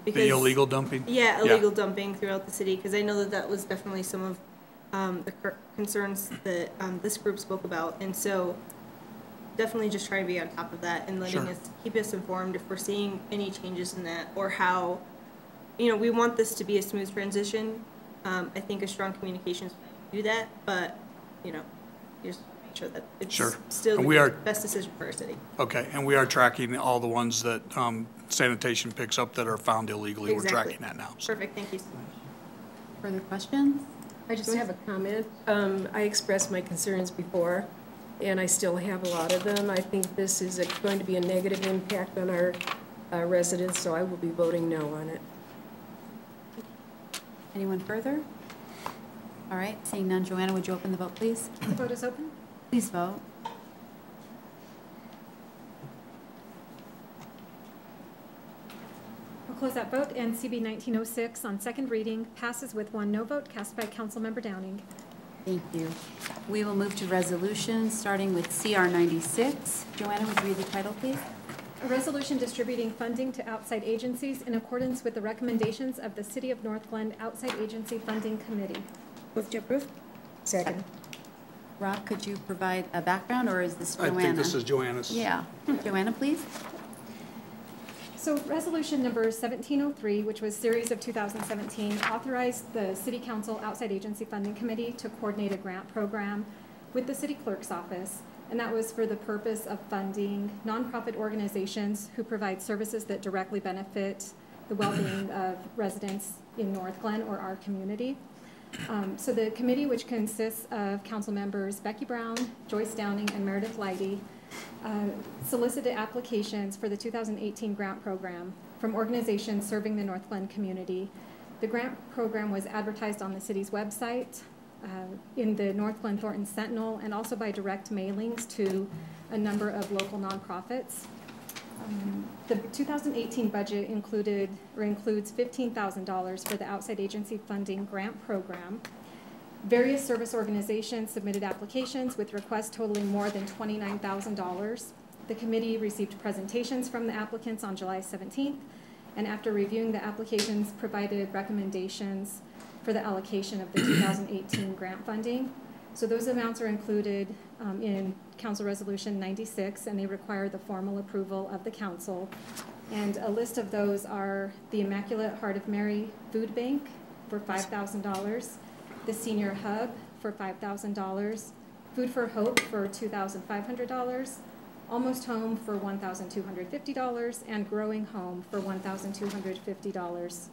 Because The illegal dumping? Yeah, illegal dumping throughout the city, because I know that was definitely some of the concerns that this group spoke about. And so definitely just trying to be on top of that and letting us, keep us informed if we're seeing any changes in that, or how, we want this to be a smooth transition. I think a strong communication is do that, but, just make sure that it's still the best decision for our city. Okay, and we are tracking all the ones that sanitation picks up that are found illegally. Exactly. We're tracking that now. So. Perfect, thank you so much. Further questions? I just have a comment. I expressed my concerns before, and I still have a lot of them. I think this is going to be a negative impact on our residents, so I will be voting no on it. Anyone further? All right, seeing none, Joanna, would you open the vote, please? The vote is open. Please vote. We'll close that vote, and CB 1906 on second reading passes with 1 no vote cast by Councilmember Downing. Thank you. We will move to resolutions, starting with CR 96. Joanna, would you read the title, please? A resolution distributing funding to outside agencies in accordance with the recommendations of the City of Northglenn Outside Agency Funding Committee. Move to approve. Second. Rob, could you provide a background, or is this Joanna? I think this is Joanna's. Yeah. Joanna, please. So resolution number 1703, which was series of 2017, authorized the City Council Outside Agency Funding Committee to coordinate a grant program with the City Clerk's Office, and that was for the purpose of funding nonprofit organizations who provide services that directly benefit the well-being of residents in Northglenn or our community. So the committee, which consists of council members Becky Brown, Joyce Downing, and Meredith Leidy, solicited applications for the 2018 grant program from organizations serving the Northglenn community. The grant program was advertised on the city's website, in the Northglenn Thornton Sentinel, and also by direct mailings to a number of local nonprofits. The 2018 budget includes $15,000 for the outside agency funding grant program. Various service organizations submitted applications with requests totaling more than $29,000. The committee received presentations from the applicants on July 17th, and after reviewing the applications, provided recommendations for the allocation of the 2018 grant funding. So those amounts are included in Council Resolution 96, and they require the formal approval of the council. And a list of those are the Immaculate Heart of Mary Food Bank for $5,000, the Senior Hub for $5,000, Food for Hope for $2,500, Almost Home for $1,250, and Growing Home for $1,250.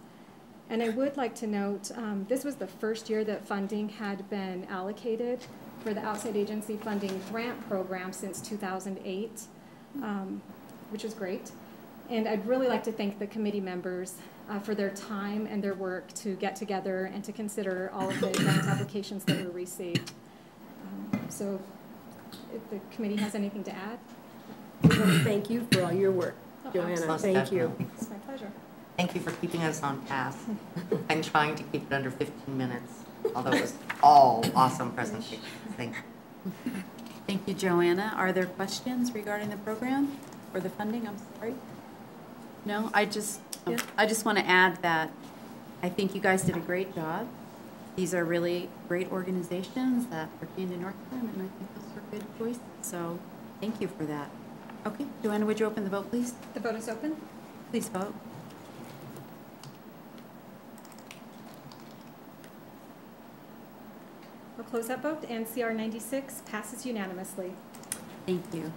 And I would like to note, this was the first year that funding had been allocated for the outside agency funding grant program since 2008, which is great. And I'd really like to thank the committee members for their time and their work to get together and to consider all of the grant applications that were received. So if the committee has anything to add. Thank you for all your work, Joanna. Most Thank you. definitely. It's my pleasure. Thank you for keeping us on task. I'm trying to keep it under 15 minutes, although it was all awesome presentations. Thank you. Thank you, Joanna. Are there questions regarding the program or the funding? I'm sorry. No, I just want to add that I think you guys did a great job. These are really great organizations that pertain to Northglenn, and I think those are good choices. So thank you for that. Okay, Joanna, would you open the vote, please? The vote is open. Please vote. We'll close that vote, and CR 96 passes unanimously. Thank you.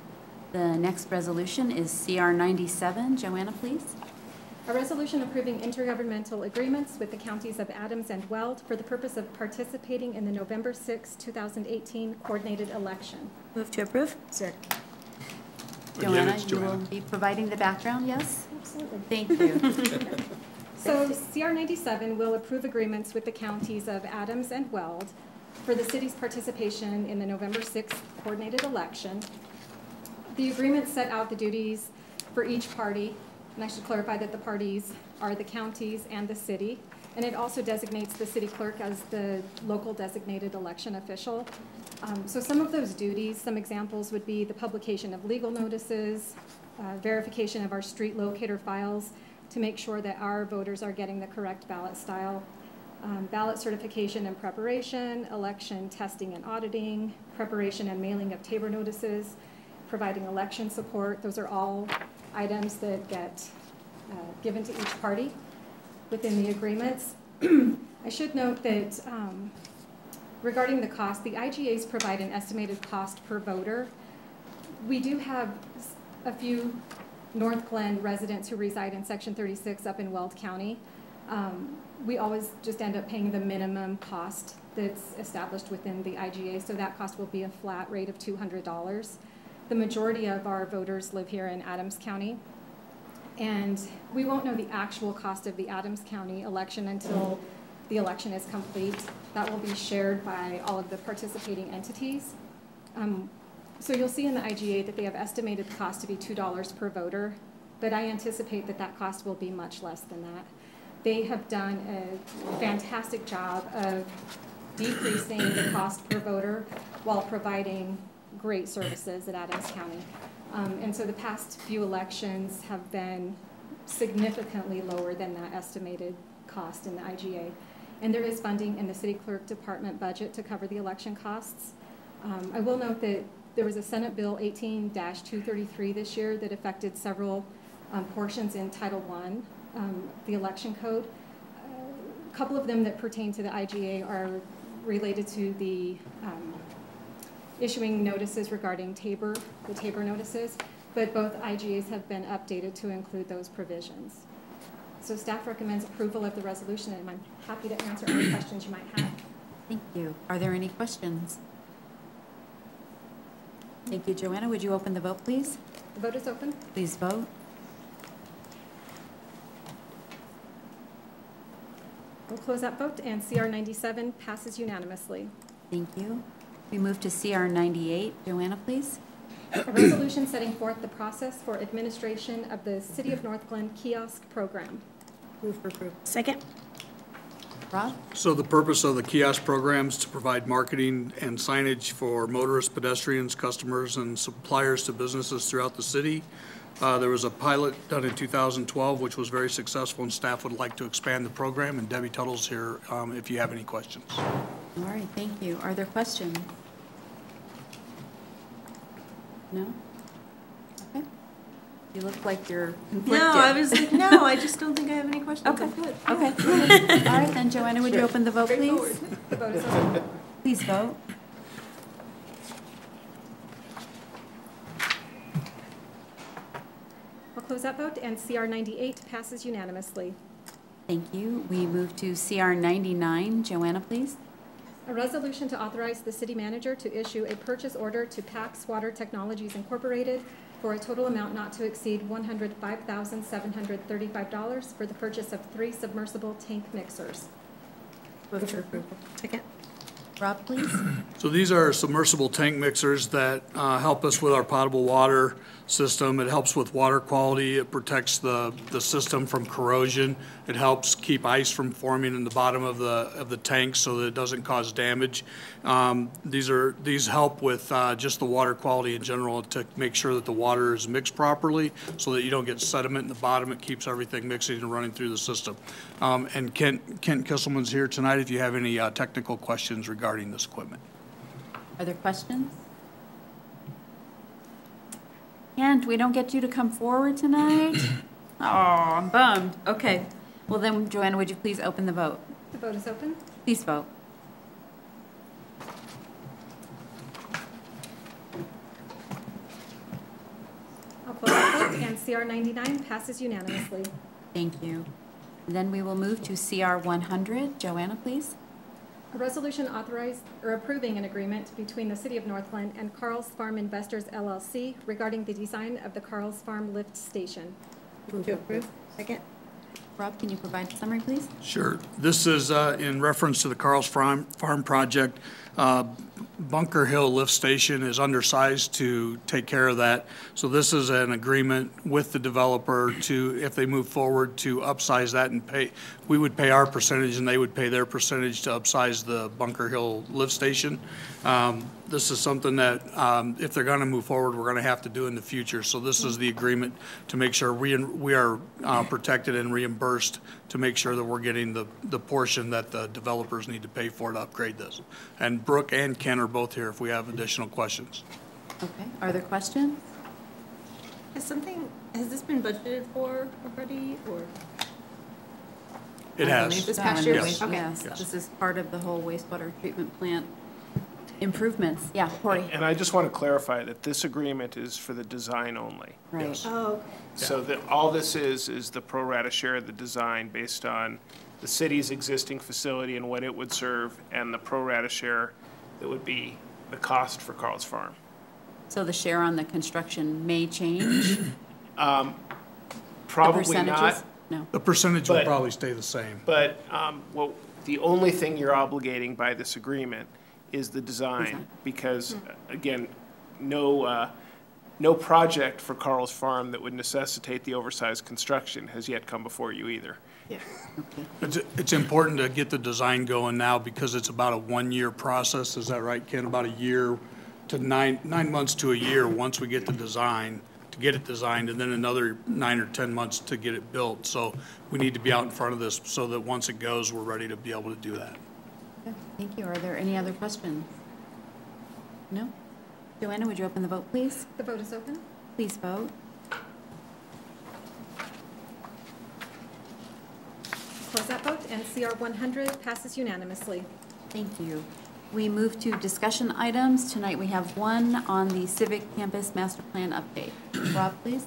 The next resolution is CR 97. Joanna, please. A resolution approving intergovernmental agreements with the counties of Adams and Weld for the purpose of participating in the November 6, 2018 coordinated election. Move to approve. Second. Joanna, you will be providing the background, yes? Absolutely. Thank you. So CR 97 will approve agreements with the counties of Adams and Weld for the city's participation in the November 6th coordinated election. The agreement set out the duties for each party, and I should clarify that the parties are the counties and the city, and it also designates the city clerk as the local designated election official. So some of those duties, some examples would be the publication of legal notices, verification of our street locator files to make sure that our voters are getting the correct ballot style, ballot certification and preparation, election testing and auditing, preparation and mailing of tabor notices, providing election support. Those are all items that get given to each party within the agreements. I should note that regarding the cost, the IGAs provide an estimated cost per voter. We do have a few Northglenn residents who reside in Section 36 up in Weld County. We always just end up paying the minimum cost that's established within the IGA, so that cost will be a flat rate of $200. The majority of our voters live here in Adams County, and we won't know the actual cost of the Adams County election until the election is complete. That will be shared by all of the participating entities. So you'll see in the IGA that they have estimated the cost to be $2 per voter, but I anticipate that that cost will be much less than that. They have done a fantastic job of decreasing the cost per voter while providing great services at Adams County. And so the past few elections have been significantly lower than that estimated cost in the IGA. And there is funding in the city clerk department budget to cover the election costs. I will note that there was a Senate Bill 18-233 this year that affected several portions in Title I, the election code. A couple of them that pertain to the IGA are related to the issuing notices regarding the Tabor notices, but both IGAs have been updated to include those provisions. So staff recommends approval of the resolution, and I'm happy to answer any questions you might have. Thank you. Are there any questions? Thank you. Joanna, would you open the vote, please? The vote is open. Please vote. We'll close that vote, and CR 97 passes unanimously. Thank you. We move to CR 98. Joanna, please. A resolution setting forth the process for administration of the City of Northglenn kiosk program. Move for approval. Second. Rob? So the purpose of the kiosk program is to provide marketing and signage for motorists, pedestrians, customers, and suppliers to businesses throughout the city. There was a pilot done in 2012, which was very successful, and staff would like to expand the program, and Debbie Tuttle's here if you have any questions. All right, thank you. Are there questions? No? Okay. You look like you're conflicted. No, I was like, no, I just don't think I have any questions. Okay. I'm good. Okay. All right, then, Joanna, would you open the vote, please? The vote is open. Please vote. I'll close that vote, and CR 98 passes unanimously. Thank you. We move to CR 99. Joanna, please. A resolution to authorize the city manager to issue a purchase order to Pax Water Technologies Incorporated for a total amount not to exceed $105,735 for the purchase of 3 submersible tank mixers. Move for approval. Second. Rob, please. So these are submersible tank mixers that help us with our potable water system. It helps with water quality. It protects the system from corrosion. It helps keep ice from forming in the bottom of the tank so that it doesn't cause damage. These help with just the water quality in general to make sure that the water is mixed properly so that you don't get sediment in the bottom. It keeps everything mixing and running through the system. And Kent Kisselman's here tonight if you have any technical questions regarding this equipment. Are there questions? Kent, we don't get you to come forward tonight? Oh, I'm bummed. Okay. Well then, Joanna, would you please open the vote? The vote is open. Please vote. I'll close that vote, and CR 99 passes unanimously. Thank you. Then we will move to CR 100. Joanna, please. A resolution approving an agreement between the City of Northglenn and Carl's Farm Investors LLC regarding the design of the Carl's Farm lift station. Move to approve. Second. Rob, can you provide a summary, please? Sure. This is in reference to the Carl's Farm project. Bunker Hill Lift Station is undersized to take care of that. So this is an agreement with the developer to, if they move forward, to upsize that and pay. We would pay our percentage and they would pay their percentage to upsize the Bunker Hill Lift Station. This is something that if they're going to move forward, we're going to have to do in the future. So this is the agreement to make sure we are protected and reimbursed to make sure that we're getting the portion that the developers need to pay for to upgrade this. And Brooke and Ken are both here if we have additional questions. Okay. Are there questions? Has this been budgeted for already, or? It has. This past year? Yes. Okay. Yes. This is part of the whole wastewater treatment plant improvements. Yeah, Corey. And I just want to clarify that this agreement is for the design only. Right. Yes. Oh, okay. So that all this is the pro rata share of the design based on the city's existing facility and what it would serve, and the pro rata share that would be the cost for Carl's Farm. So the share on the construction may change? Probably The not. No. The percentage will But- probably stay the same. But, well, the only thing you're obligating by this agreement is the design, because, again, no project for Carl's Farm that would necessitate the oversized construction has yet come before you either. Yeah. It's important to get the design going now because it's about a 1-year process. Is that right, Ken? About a year to 9 months to a year once we get the design, to get it designed, and then another 9 or 10 months to get it built. So we need to be out in front of this so that once it goes, we're ready to be able to do that. Okay, thank you. Are there any other questions? No? Joanna, would you open the vote, please? The vote is open. Please vote. close that vote, and CR 100 passes unanimously. Thank you. We move to discussion items. Tonight we have one on the Civic Campus Master Plan update. Rob, please.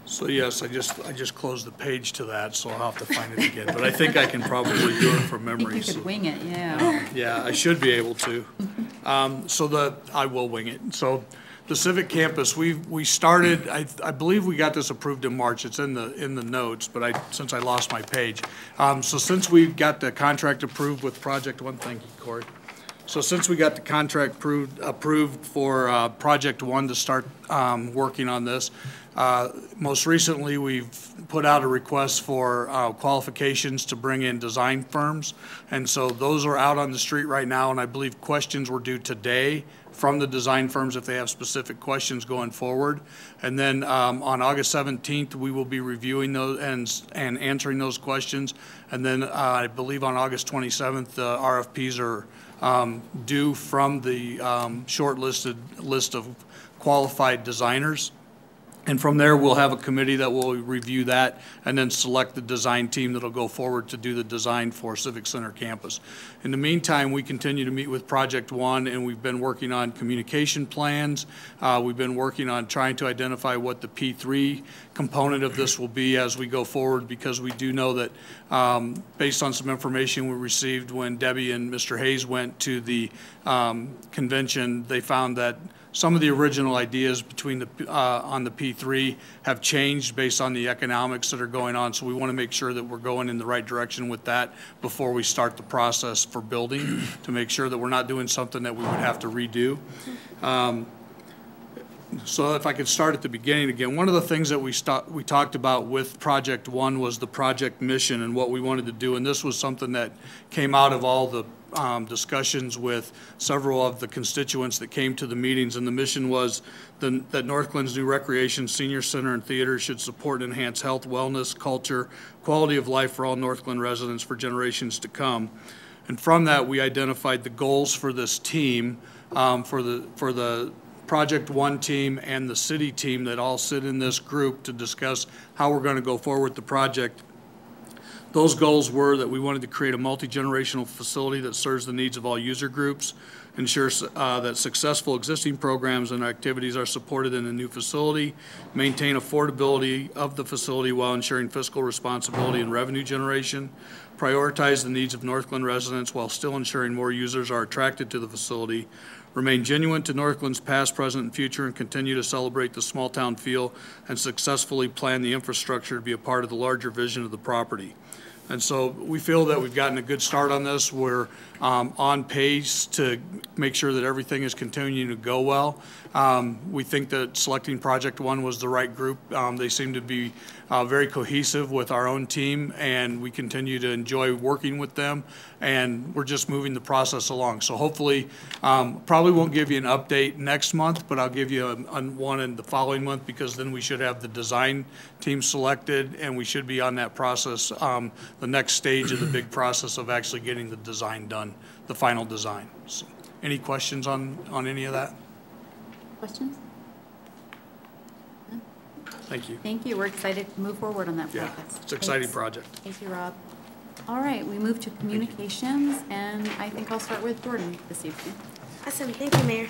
So yes, I just closed the page to that, so I'll have to find it again. But I think I can probably do it from I memory. think you could wing it, yeah. Yeah, I should be able to. I will wing it. So the Civic Campus, we started, I believe we got this approved in March. It's in the notes, but since I lost my page. So since we got the contract approved with Project One, thank you, Corey. So since we got the contract approved for Project One to start working on this, most recently we've put out a request for qualifications to bring in design firms. And so those are out on the street right now, and I believe questions were due today from the design firms if they have specific questions going forward. And then on August 17th, we will be reviewing those and answering those questions. And then I believe on August 27th, the RFPs are due from the shortlisted list of qualified designers. And from there, we'll have a committee that will review that and then select the design team that'll go forward to do the design for Civic Center campus. In the meantime, we continue to meet with Project One, and we've been working on communication plans. We've been working on trying to identify what the P3 component of this will be as we go forward, because we do know that based on some information we received when Debbie and Mr. Hayes went to the convention, they found that some of the original ideas between on the P3 have changed based on the economics that are going on. So we want to make sure that we're going in the right direction with that before we start the process for building, to make sure that we're not doing something that we would have to redo. So if I could start at the beginning again, one of the things that we talked about with Project One was the project mission and what we wanted to do. And this was something that came out of all the discussions with several of the constituents that came to the meetings. And the mission was that Northglenn's new recreation, senior center, and theater should support and enhance health, wellness, culture, quality of life for all Northglenn residents for generations to come. And from that, we identified the goals for this team, for the Project One team and the city team that all sit in this group to discuss how we're going to go forward with the project. Those goals were that we wanted to create a multi-generational facility that serves the needs of all user groups, ensures that successful existing programs and activities are supported in the new facility, maintain affordability of the facility while ensuring fiscal responsibility and revenue generation, prioritize the needs of Northglenn residents while still ensuring more users are attracted to the facility, remain genuine to Northglenn's past, present, and future, and continue to celebrate the small town feel and successfully plan the infrastructure to be a part of the larger vision of the property. And so we feel that we've gotten a good start on this. We're on pace to make sure that everything is continuing to go well. We think that selecting Project One was the right group. They seem to be very cohesive with our own team, and we continue to enjoy working with them, and we're just moving the process along. So hopefully, probably won't give you an update next month, but I'll give you one in the following month, because then we should have the design team selected, and we should be on that process, the next stage of the big process of actually getting the design done, the final design. So, any questions on any of that? Questions? Thank you. Thank you. We're excited to move forward on that project. Yeah, it's an exciting project. Thank you, Rob. All right, we move to communications, and I think I'll start with Jordan this evening. Awesome. Thank you, Mayor.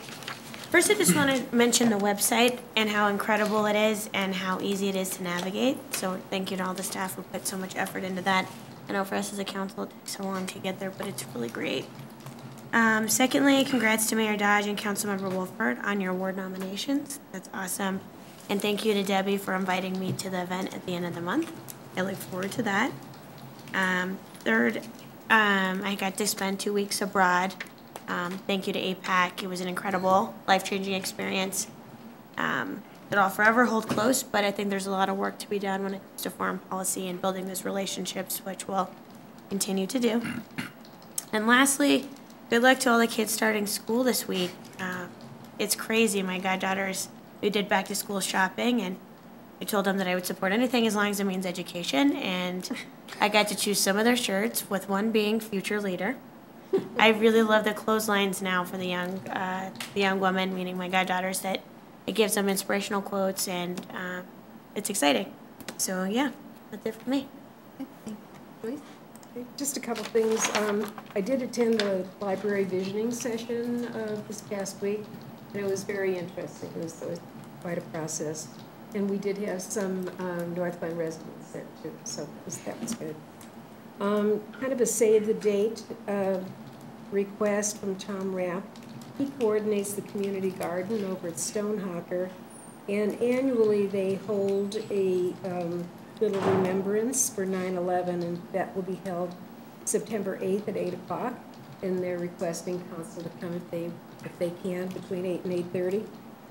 First, I just want to mention the website and how incredible it is and how easy it is to navigate. So thank you to all the staff who put so much effort into that. I know for us as a council, it takes so long to get there, but it's really great. Secondly, congrats to Mayor Dodge and Councilmember Wolford on your award nominations. That's awesome. And thank you to Debbie for inviting me to the event at the end of the month. I look forward to that. Third, I got to spend 2 weeks abroad. Thank you to APAC. It was an incredible, life-changing experience. It'll forever hold close, but I think there's a lot of work to be done when it comes to foreign policy and building those relationships, which we'll continue to do. And lastly, good luck to all the kids starting school this week. It's crazy. My goddaughters, we did back-to-school shopping, and I told them that I would support anything as long as it means education, and I got to choose some of their shirts, with one being Future Leader. I really love the clotheslines now for the young women, meaning my goddaughters, that it gives them inspirational quotes, and it's exciting. So yeah, that's it for me. Just a couple things. I did attend the library visioning session this past week, and it was very interesting. It was quite a process. And we did have some Northglenn residents there too, so that was good. Kind of a save the date request from Tom Rapp. He coordinates the community garden over at Stonehawker, and annually they hold a little remembrance for 9/11, and that will be held September 8th at 8 o'clock. And they're requesting council to come if they can between 8 and 8:30.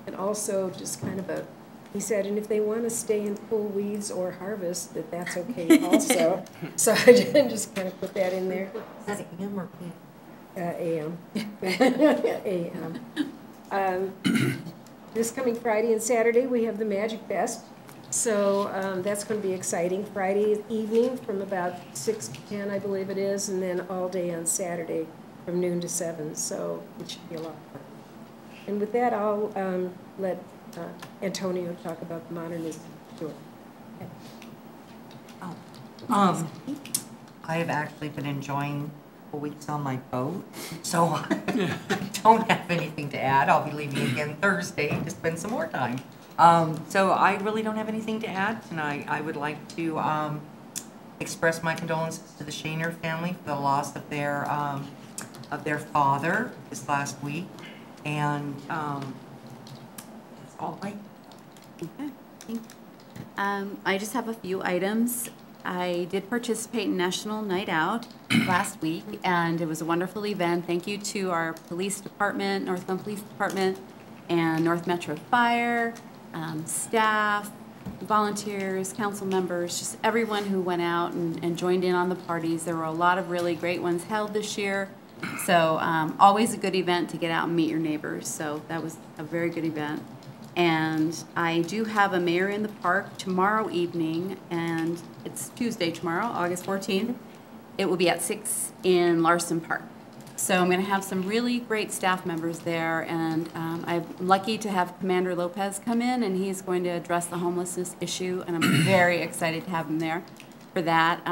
And also just kind of he said, and if they want to stay and pull weeds or harvest, that's okay also. So I just kind of put that in there. Is that AM or PM? AM. AM. This coming Friday and Saturday, we have the Magic Fest. So that's going to be exciting. Friday evening from about 6 to 10, I believe it is, and then all day on Saturday from noon to 7. So it should be a lot of fun. And with that, I'll let Antonio talk about the modernism tour. Oh. I have actually been enjoying weeks on my boat, so I don't have anything to add. I'll be leaving again Thursday to spend some more time. So I really don't have anything to add tonight. I would like to express my condolences to the Shaner family for the loss of their father this last week, and that's all I. Okay, thank you. I just have a few items. I did participate in National Night Out last week, and it was a wonderful event. Thank you to our police department, Northglenn Police Department, and North Metro Fire, staff, volunteers, council members, just everyone who went out and joined in on the parties. There were a lot of really great ones held this year. So always a good event to get out and meet your neighbors. So that was a very good event. And I do have a Mayor in the Park tomorrow evening, and it's Tuesday tomorrow, August 14th. It will be at 6 in Larson Park. So I'm going to have some really great staff members there, and I'm lucky to have Commander Lopez come in, and he's going to address the homelessness issue, and I'm very excited to have him there for that.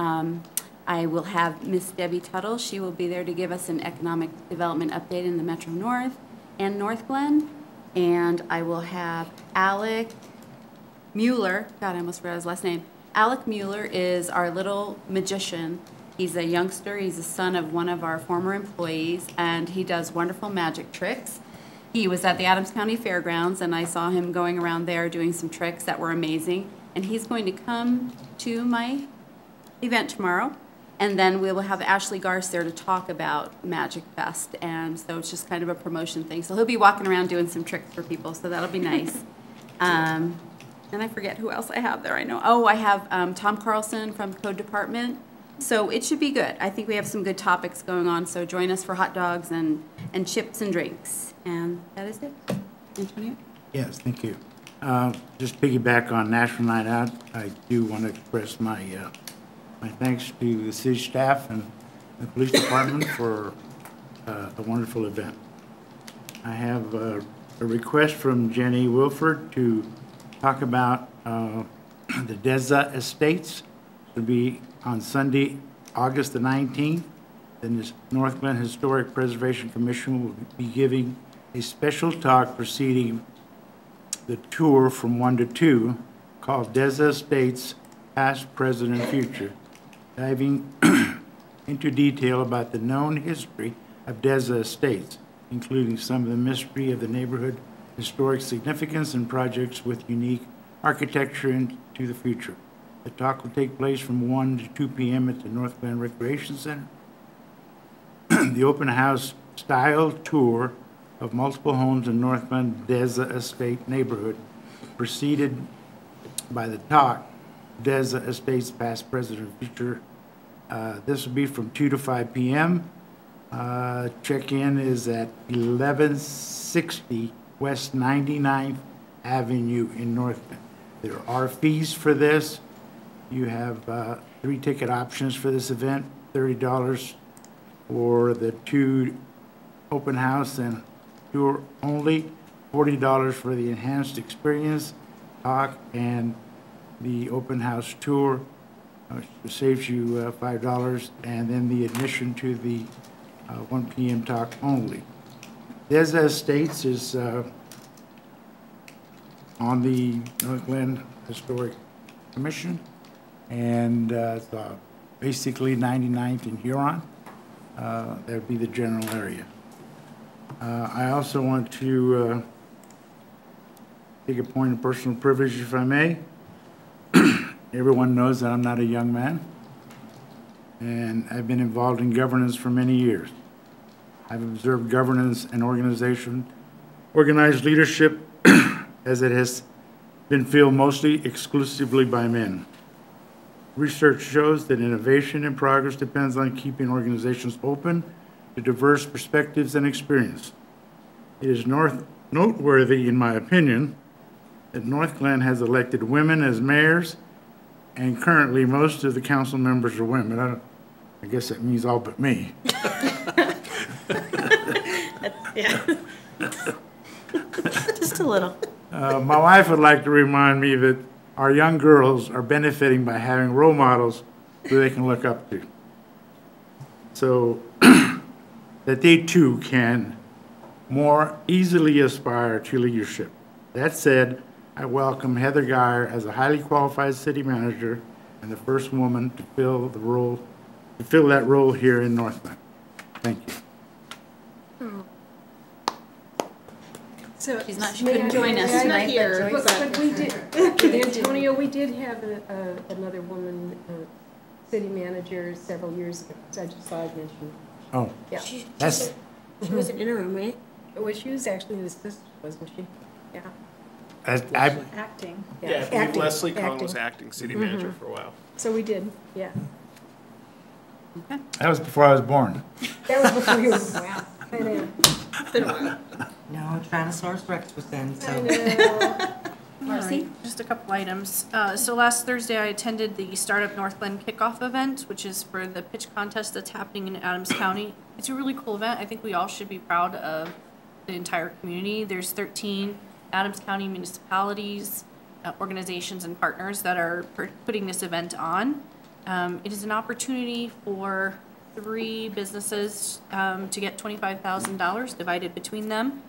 I will have Miss Debbie Tuttle. She will be there to give us an economic development update in the Metro North and Northglenn. And I will have Alec Mueller. God, I almost forgot his last name. Alec Mueller is our little magician. He's a youngster. He's the son of one of our former employees, and he does wonderful magic tricks. He was at the Adams County Fairgrounds, and I saw him going around there doing some tricks that were amazing. And he's going to come to my event tomorrow. And then we will have Ashley Garce there to talk about Magic Fest. And so it's just kind of a promotion thing. So he'll be walking around doing some tricks for people, so that'll be nice. And I forget who else I have there. I know. Oh, I have Tom Carlson from Code Department. So it should be good. I think we have some good topics going on. So join us for hot dogs and chips and drinks. And that is it. Antonio? Yes, thank you. Just piggyback on National Night Out, I do want to express my thanks to the city staff and the police department for a wonderful event. I have a request from Jenny Wilford to talk about the Deza Estates. It'll be on Sunday, August the 19th. Then the Northglenn Historic Preservation Commission will be giving a special talk preceding the tour from 1 to 2 called Deza Estates, Past, Present, and Future, diving into detail about the known history of Deza Estates, including some of the mystery of the neighborhood, historic significance, and projects with unique architecture into the future. The talk will take place from 1 to 2 p.m. at the Northglenn Recreation Center. The open house style tour of multiple homes in Northglenn Deza Estate neighborhood preceded by the talk, Deza Estates Past, Present, and Future. This will be from 2 to 5 p.m. Check-in is at 1160 West 99th Avenue in Northglenn. There are fees for this. You have 3 ticket options for this event, $30 for the 2 open house and tour only, $40 for the enhanced experience talk and the open house tour, saves you $5, and then the admission to the 1 p.m. talk only. Des Estates is on the Northglenn Historic Commission, and it's basically 99th and Huron. That would be the general area. I also want to take a point of personal privilege, if I may. Everyone knows that I'm not a young man, and I've been involved in governance for many years. I've observed governance and organized leadership as it has been filled mostly exclusively by men. Research shows that innovation and progress depends on keeping organizations open to diverse perspectives and experience. It is noteworthy, in my opinion, that Northglenn has elected women as mayors, and currently most of the council members are women. I guess that means all but me. Yeah. Just a little. My wife would like to remind me that our young girls are benefiting by having role models who they can look up to, so that they too can more easily aspire to leadership. That said, I welcome Heather Geyer as a highly qualified city manager and the first woman to fill that role here in Northglenn. Thank you. So she couldn't join us tonight. Here, but we did, Antonio, we did have another woman city manager several years ago. So I just saw it mentioned. Oh, yeah. She was an interim, right? Well, she was actually the assistant, wasn't she? Yeah. Acting. Yeah, I believe Leslie Collin was acting. acting city manager for a while. So we did, yeah. Okay. That was before I was born. That was before you were, wow. I know. Been a while. No, Tyrannosaurus Rex was then, so. I know. Marcy? Just a couple items. So last Thursday, I attended the Startup Northglenn kickoff event, which is for the pitch contest that's happening in Adams County. It's a really cool event. I think we all should be proud of the entire community. There's 13 Adams County municipalities, organizations, and partners that are putting this event on. It is an opportunity for 3 businesses to get $25,000 divided between them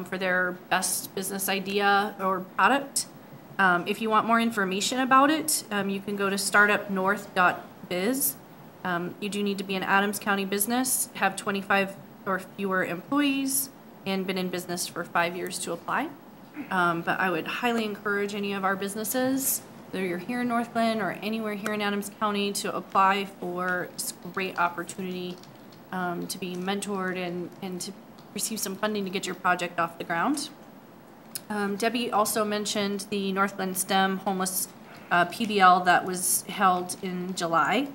for their best business idea or product. If you want more information about it, you can go to startupnorth.biz. You do need to be an Adams County business, have 25 or fewer employees, and been in business for 5 years to apply. But I would highly encourage any of our businesses, whether you're here in Northglenn or anywhere here in Adams County, to apply for this great opportunity to be mentored and to receive some funding to get your project off the ground. Debbie also mentioned the Northglenn STEM Homeless PBL that was held in July.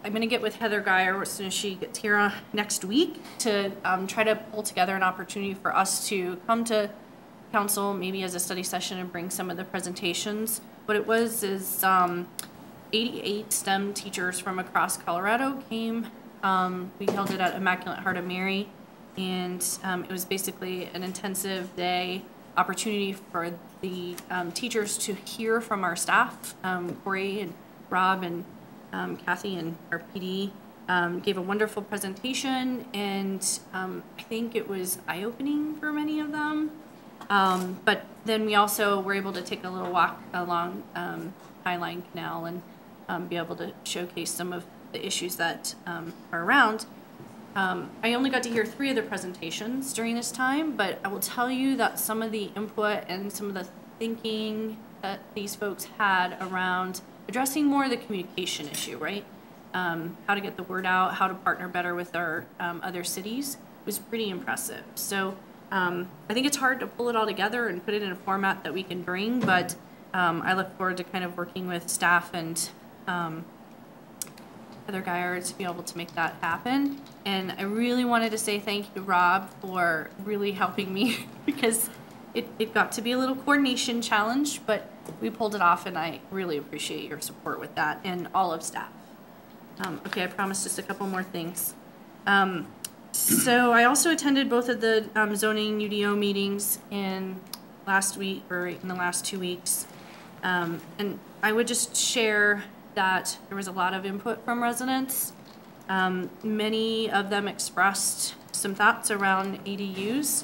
I'm going to get with Heather Geyer as soon as she gets here next week to try to pull together an opportunity for us to come to council, maybe as a study session, and bring some of the presentations. What it was is 88 STEM teachers from across Colorado came. We held it at Immaculate Heart of Mary, and it was basically an intensive day opportunity for the teachers to hear from our staff. Corey and Rob and Kathy and our PD gave a wonderful presentation, and I think it was eye-opening for many of them. But then we also were able to take a little walk along Highline Canal and be able to showcase some of the issues that are around. I only got to hear 3 of the presentations during this time, but I will tell you that some of the input and some of the thinking that these folks had around addressing more of the communication issue, right? How to get the word out, how to partner better with our other cities was pretty impressive. So I think it's hard to pull it all together and put it in a format that we can bring, but I look forward to kind of working with staff and Heather Geyer to be able to make that happen. And I really wanted to say thank you to Rob for really helping me because it got to be a little coordination challenge, but we pulled it off, and I really appreciate your support with that and all of staff. Okay, I promised just a couple more things. So I also attended both of the zoning UDO meetings in the last 2 weeks. And I would just share that there was a lot of input from residents. Many of them expressed some thoughts around ADUs.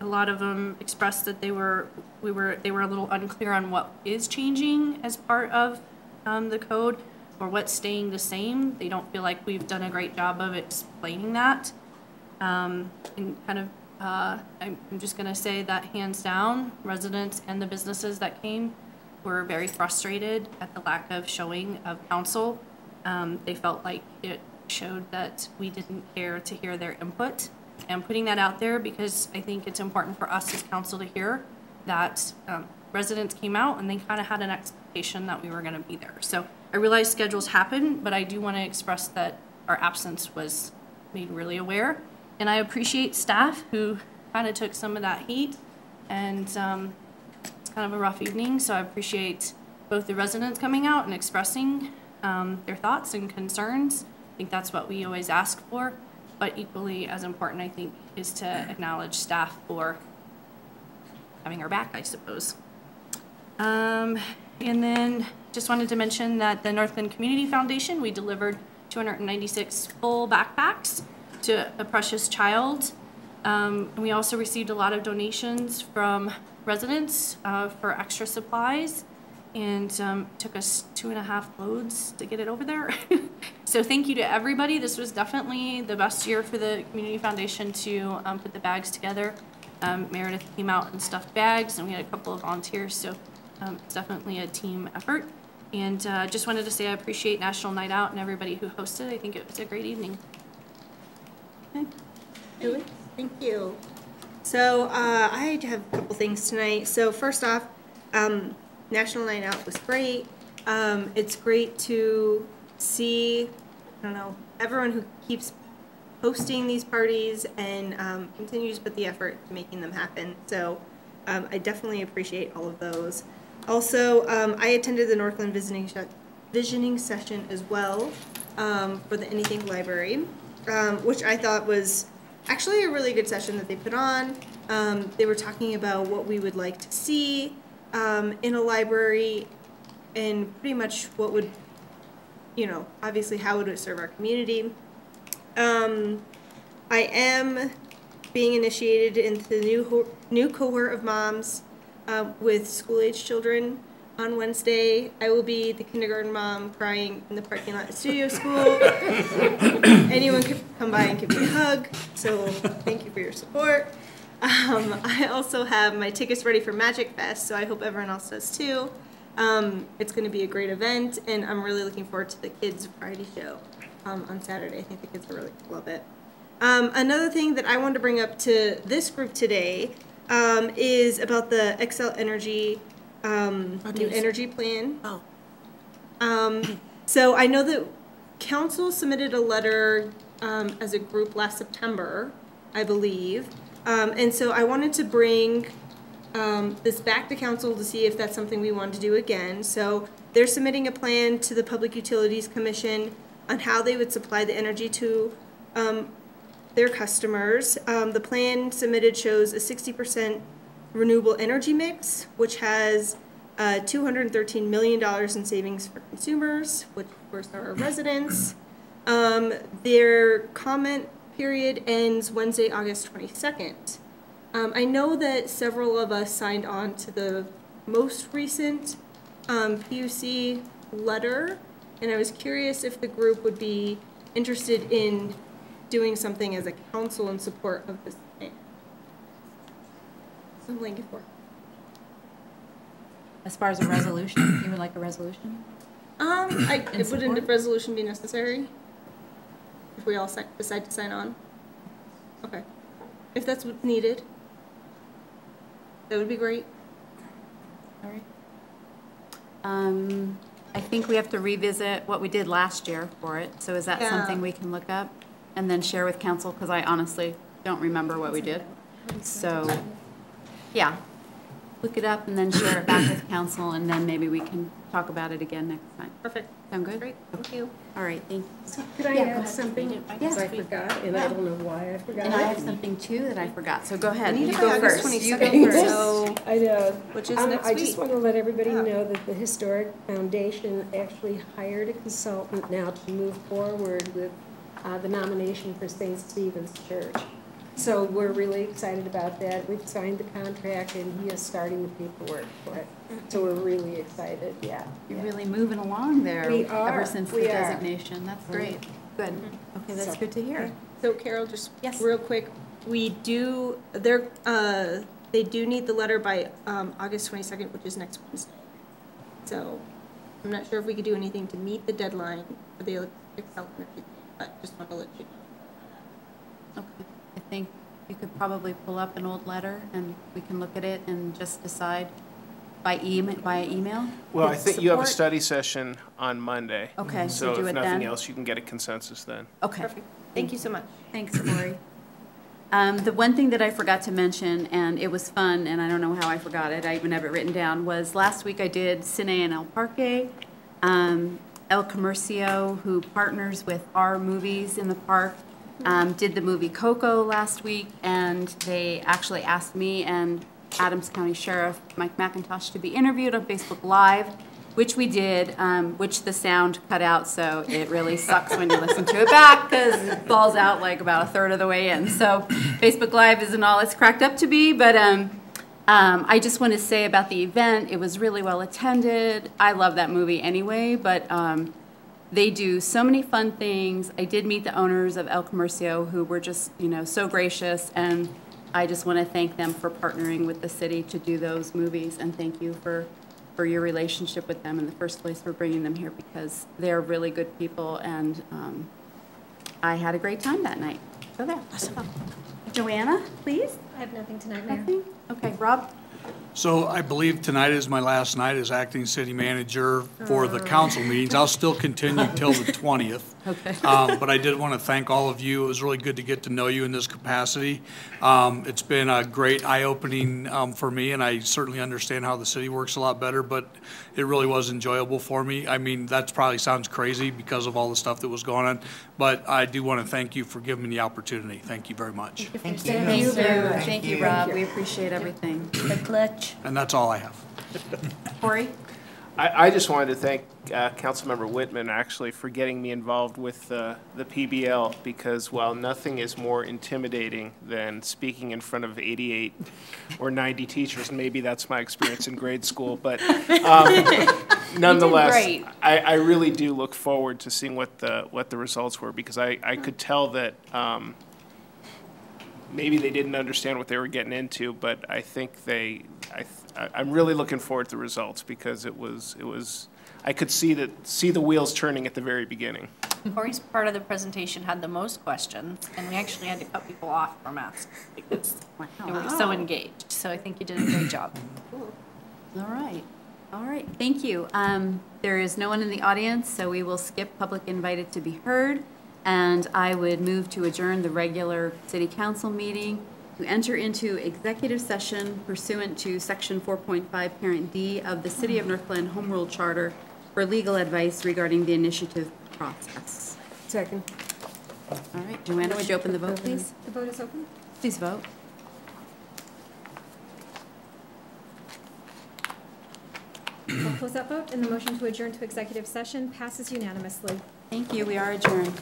A lot of them expressed that they were a little unclear on what is changing as part of the code or what's staying the same. They don't feel like we've done a great job of explaining that. And kind of, I'm just gonna say that hands down, residents and the businesses that came were very frustrated at the lack of showing of council. They felt like it showed that we didn't care to hear their input. And putting that out there because I think it's important for us as council to hear that residents came out and they kind of had an expectation that we were going to be there. So I realize schedules happen, but I do want to express that our absence was made really aware. And I appreciate staff who kind of took some of that heat, and it's kind of a rough evening. So I appreciate both the residents coming out and expressing their thoughts and concerns. I think that's what we always ask for. But equally as important, I think, is to acknowledge staff for having our back, I suppose. And then just wanted to mention that the Northglenn Community Foundation, we delivered 296 full backpacks to a precious child. And we also received a lot of donations from residents for extra supplies. And took us 2.5 loads to get it over there. So thank you to everybody. This was definitely the best year for the Community Foundation to put the bags together. Meredith came out and stuffed bags, and we had a couple of volunteers, so it's definitely a team effort. And just wanted to say I appreciate National Night Out and everybody who hosted. I think it was a great evening. Okay. Julie? Thank you. So I have a couple things tonight. So first off, National Night Out was great. It's great to see, I don't know, everyone who keeps hosting these parties and continues to put the effort to making them happen. So I definitely appreciate all of those. Also, I attended the Northglenn visioning session as well for the Anything Library, which I thought was actually a really good session that they put on. They were talking about what we would like to see in a library, and pretty much what would, obviously how would it serve our community. I am being initiated into the new cohort of moms with school-age children. On Wednesday, I will be the kindergarten mom crying in the parking lot at Studio School. Anyone could come by and give me a hug, so thank you for your support. I also have my tickets ready for Magic Fest, so I hope everyone else does too. It's going to be a great event, and I'm really looking forward to the kids' variety show on Saturday. I think the kids will really love it. Another thing that I wanted to bring up to this group today is about the Xcel Energy new energy plan. So I know that council submitted a letter as a group last September, I believe. And so I wanted to bring this back to council to see if that's something we want to do again. So they're submitting a plan to the Public Utilities Commission on how they would supply the energy to their customers. The plan submitted shows a 60% renewable energy mix, which has $213 million in savings for consumers, which of course are our residents. Their comment period ends Wednesday, August 22nd. I know that several of us signed on to the most recent PUC letter, and I was curious if the group would be interested in doing something as a council in support of this plan. So I'm blanking for. As far as a resolution, you would like a resolution? Wouldn't a resolution be necessary if we all decide to sign on? Okay. If that's what's needed, that would be great. All right. I think we have to revisit what we did last year for it. So is that something we can look up and then share with council? Because I honestly don't remember what we did. So, yeah, look it up and then share it back with council, and then maybe we can talk about it again next time. Perfect. Sound good? Great. Thank you. All right, thank you. So could I add something? Because I forgot, and I don't know why I forgot. And I have something too that I forgot. So go ahead. You go go August first. 22nd, You go first. So I know. Which is next I week. just want to let everybody Yeah. know that the Historic Foundation actually hired a consultant now to move forward with the nomination for St. Stephen's Church. So we're really excited about that. We've signed the contract and he is starting the paperwork for it. So we're really excited, yeah. You're really moving along there. We are. Ever since the We are. designation. That's great. Good. Okay, that's good to hear. So Carol, just Yes. real quick, we do, they do need the letter by August 22nd, which is next Wednesday. So I'm not sure if we could do anything to meet the deadline for the Excel and everything, but just want to let you know. Okay. I think you could probably pull up an old letter and we can look at it and just decide via email. Well, I With think you have a support? study session on Monday. Okay, So so do if it nothing then? else, you can get a consensus then. Okay. Perfect. Thank you so much. Thanks, Lori. The one thing that I forgot to mention, and it was fun, and I don't know how I forgot it, I even have it written down, was last week I did Cine en El Parque. El Comercio, who partners with our movies in the park, did the movie Coco last week, and they actually asked me and Adams County Sheriff Mike McIntosh to be interviewed on Facebook Live, which we did, which the sound cut out, so it really sucks when you listen to it back because it falls out like about a third of the way in. So Facebook Live isn't all it's cracked up to be, but I just want to say about the event, it was really well attended. I love that movie anyway, but they do so many fun things. I did meet the owners of El Comercio who were just, so gracious, and I just want to thank them for partnering with the city to do those movies, and thank you for your relationship with them in the first place, for bringing them here, because they're really good people, and I had a great time that night. So there. Awesome. Joanna, please? I have nothing tonight, Mayor. Nothing? Okay, Rob? So I believe tonight is my last night as acting city manager for the council meetings. I'll still continue till the 20th. Okay. But I did want to thank all of you. It was really good to get to know you in this capacity. It's been a great eye-opening for me, and I certainly understand how the city works a lot better, but it really was enjoyable for me. I mean, that probably sounds crazy because of all the stuff that was going on, but I do want to thank you for giving me the opportunity. Thank you very much. Thank you very much. Thank you, Rob. We appreciate everything. The clutch. And that's all I have. Corey? I just wanted to thank Councilmember Whitman actually for getting me involved with the PBL, because while nothing is more intimidating than speaking in front of 88 or 90 teachers, and maybe that's my experience in grade school, but nonetheless, I really do look forward to seeing what the results were, because I could tell that maybe they didn't understand what they were getting into, but I think I'm really looking forward to the results, because it was I could see the wheels turning at the very beginning. Corey's part of the presentation had the most questions, and we actually had to cut people off from asking because they were so engaged. So I think you did a great job. All right. All right. Thank you. There is no one in the audience, so we will skip public invited to be heard. And I would move to adjourn the regular city council meeting to enter into executive session pursuant to section 4.5 parent D of the City of Northglenn Home Rule Charter for legal advice regarding the initiative process. Second. All right. Joanna, would you open the vote, please? The vote is open. Please vote. I'll close that vote, and the motion to adjourn to executive session passes unanimously. Thank you. We are adjourned.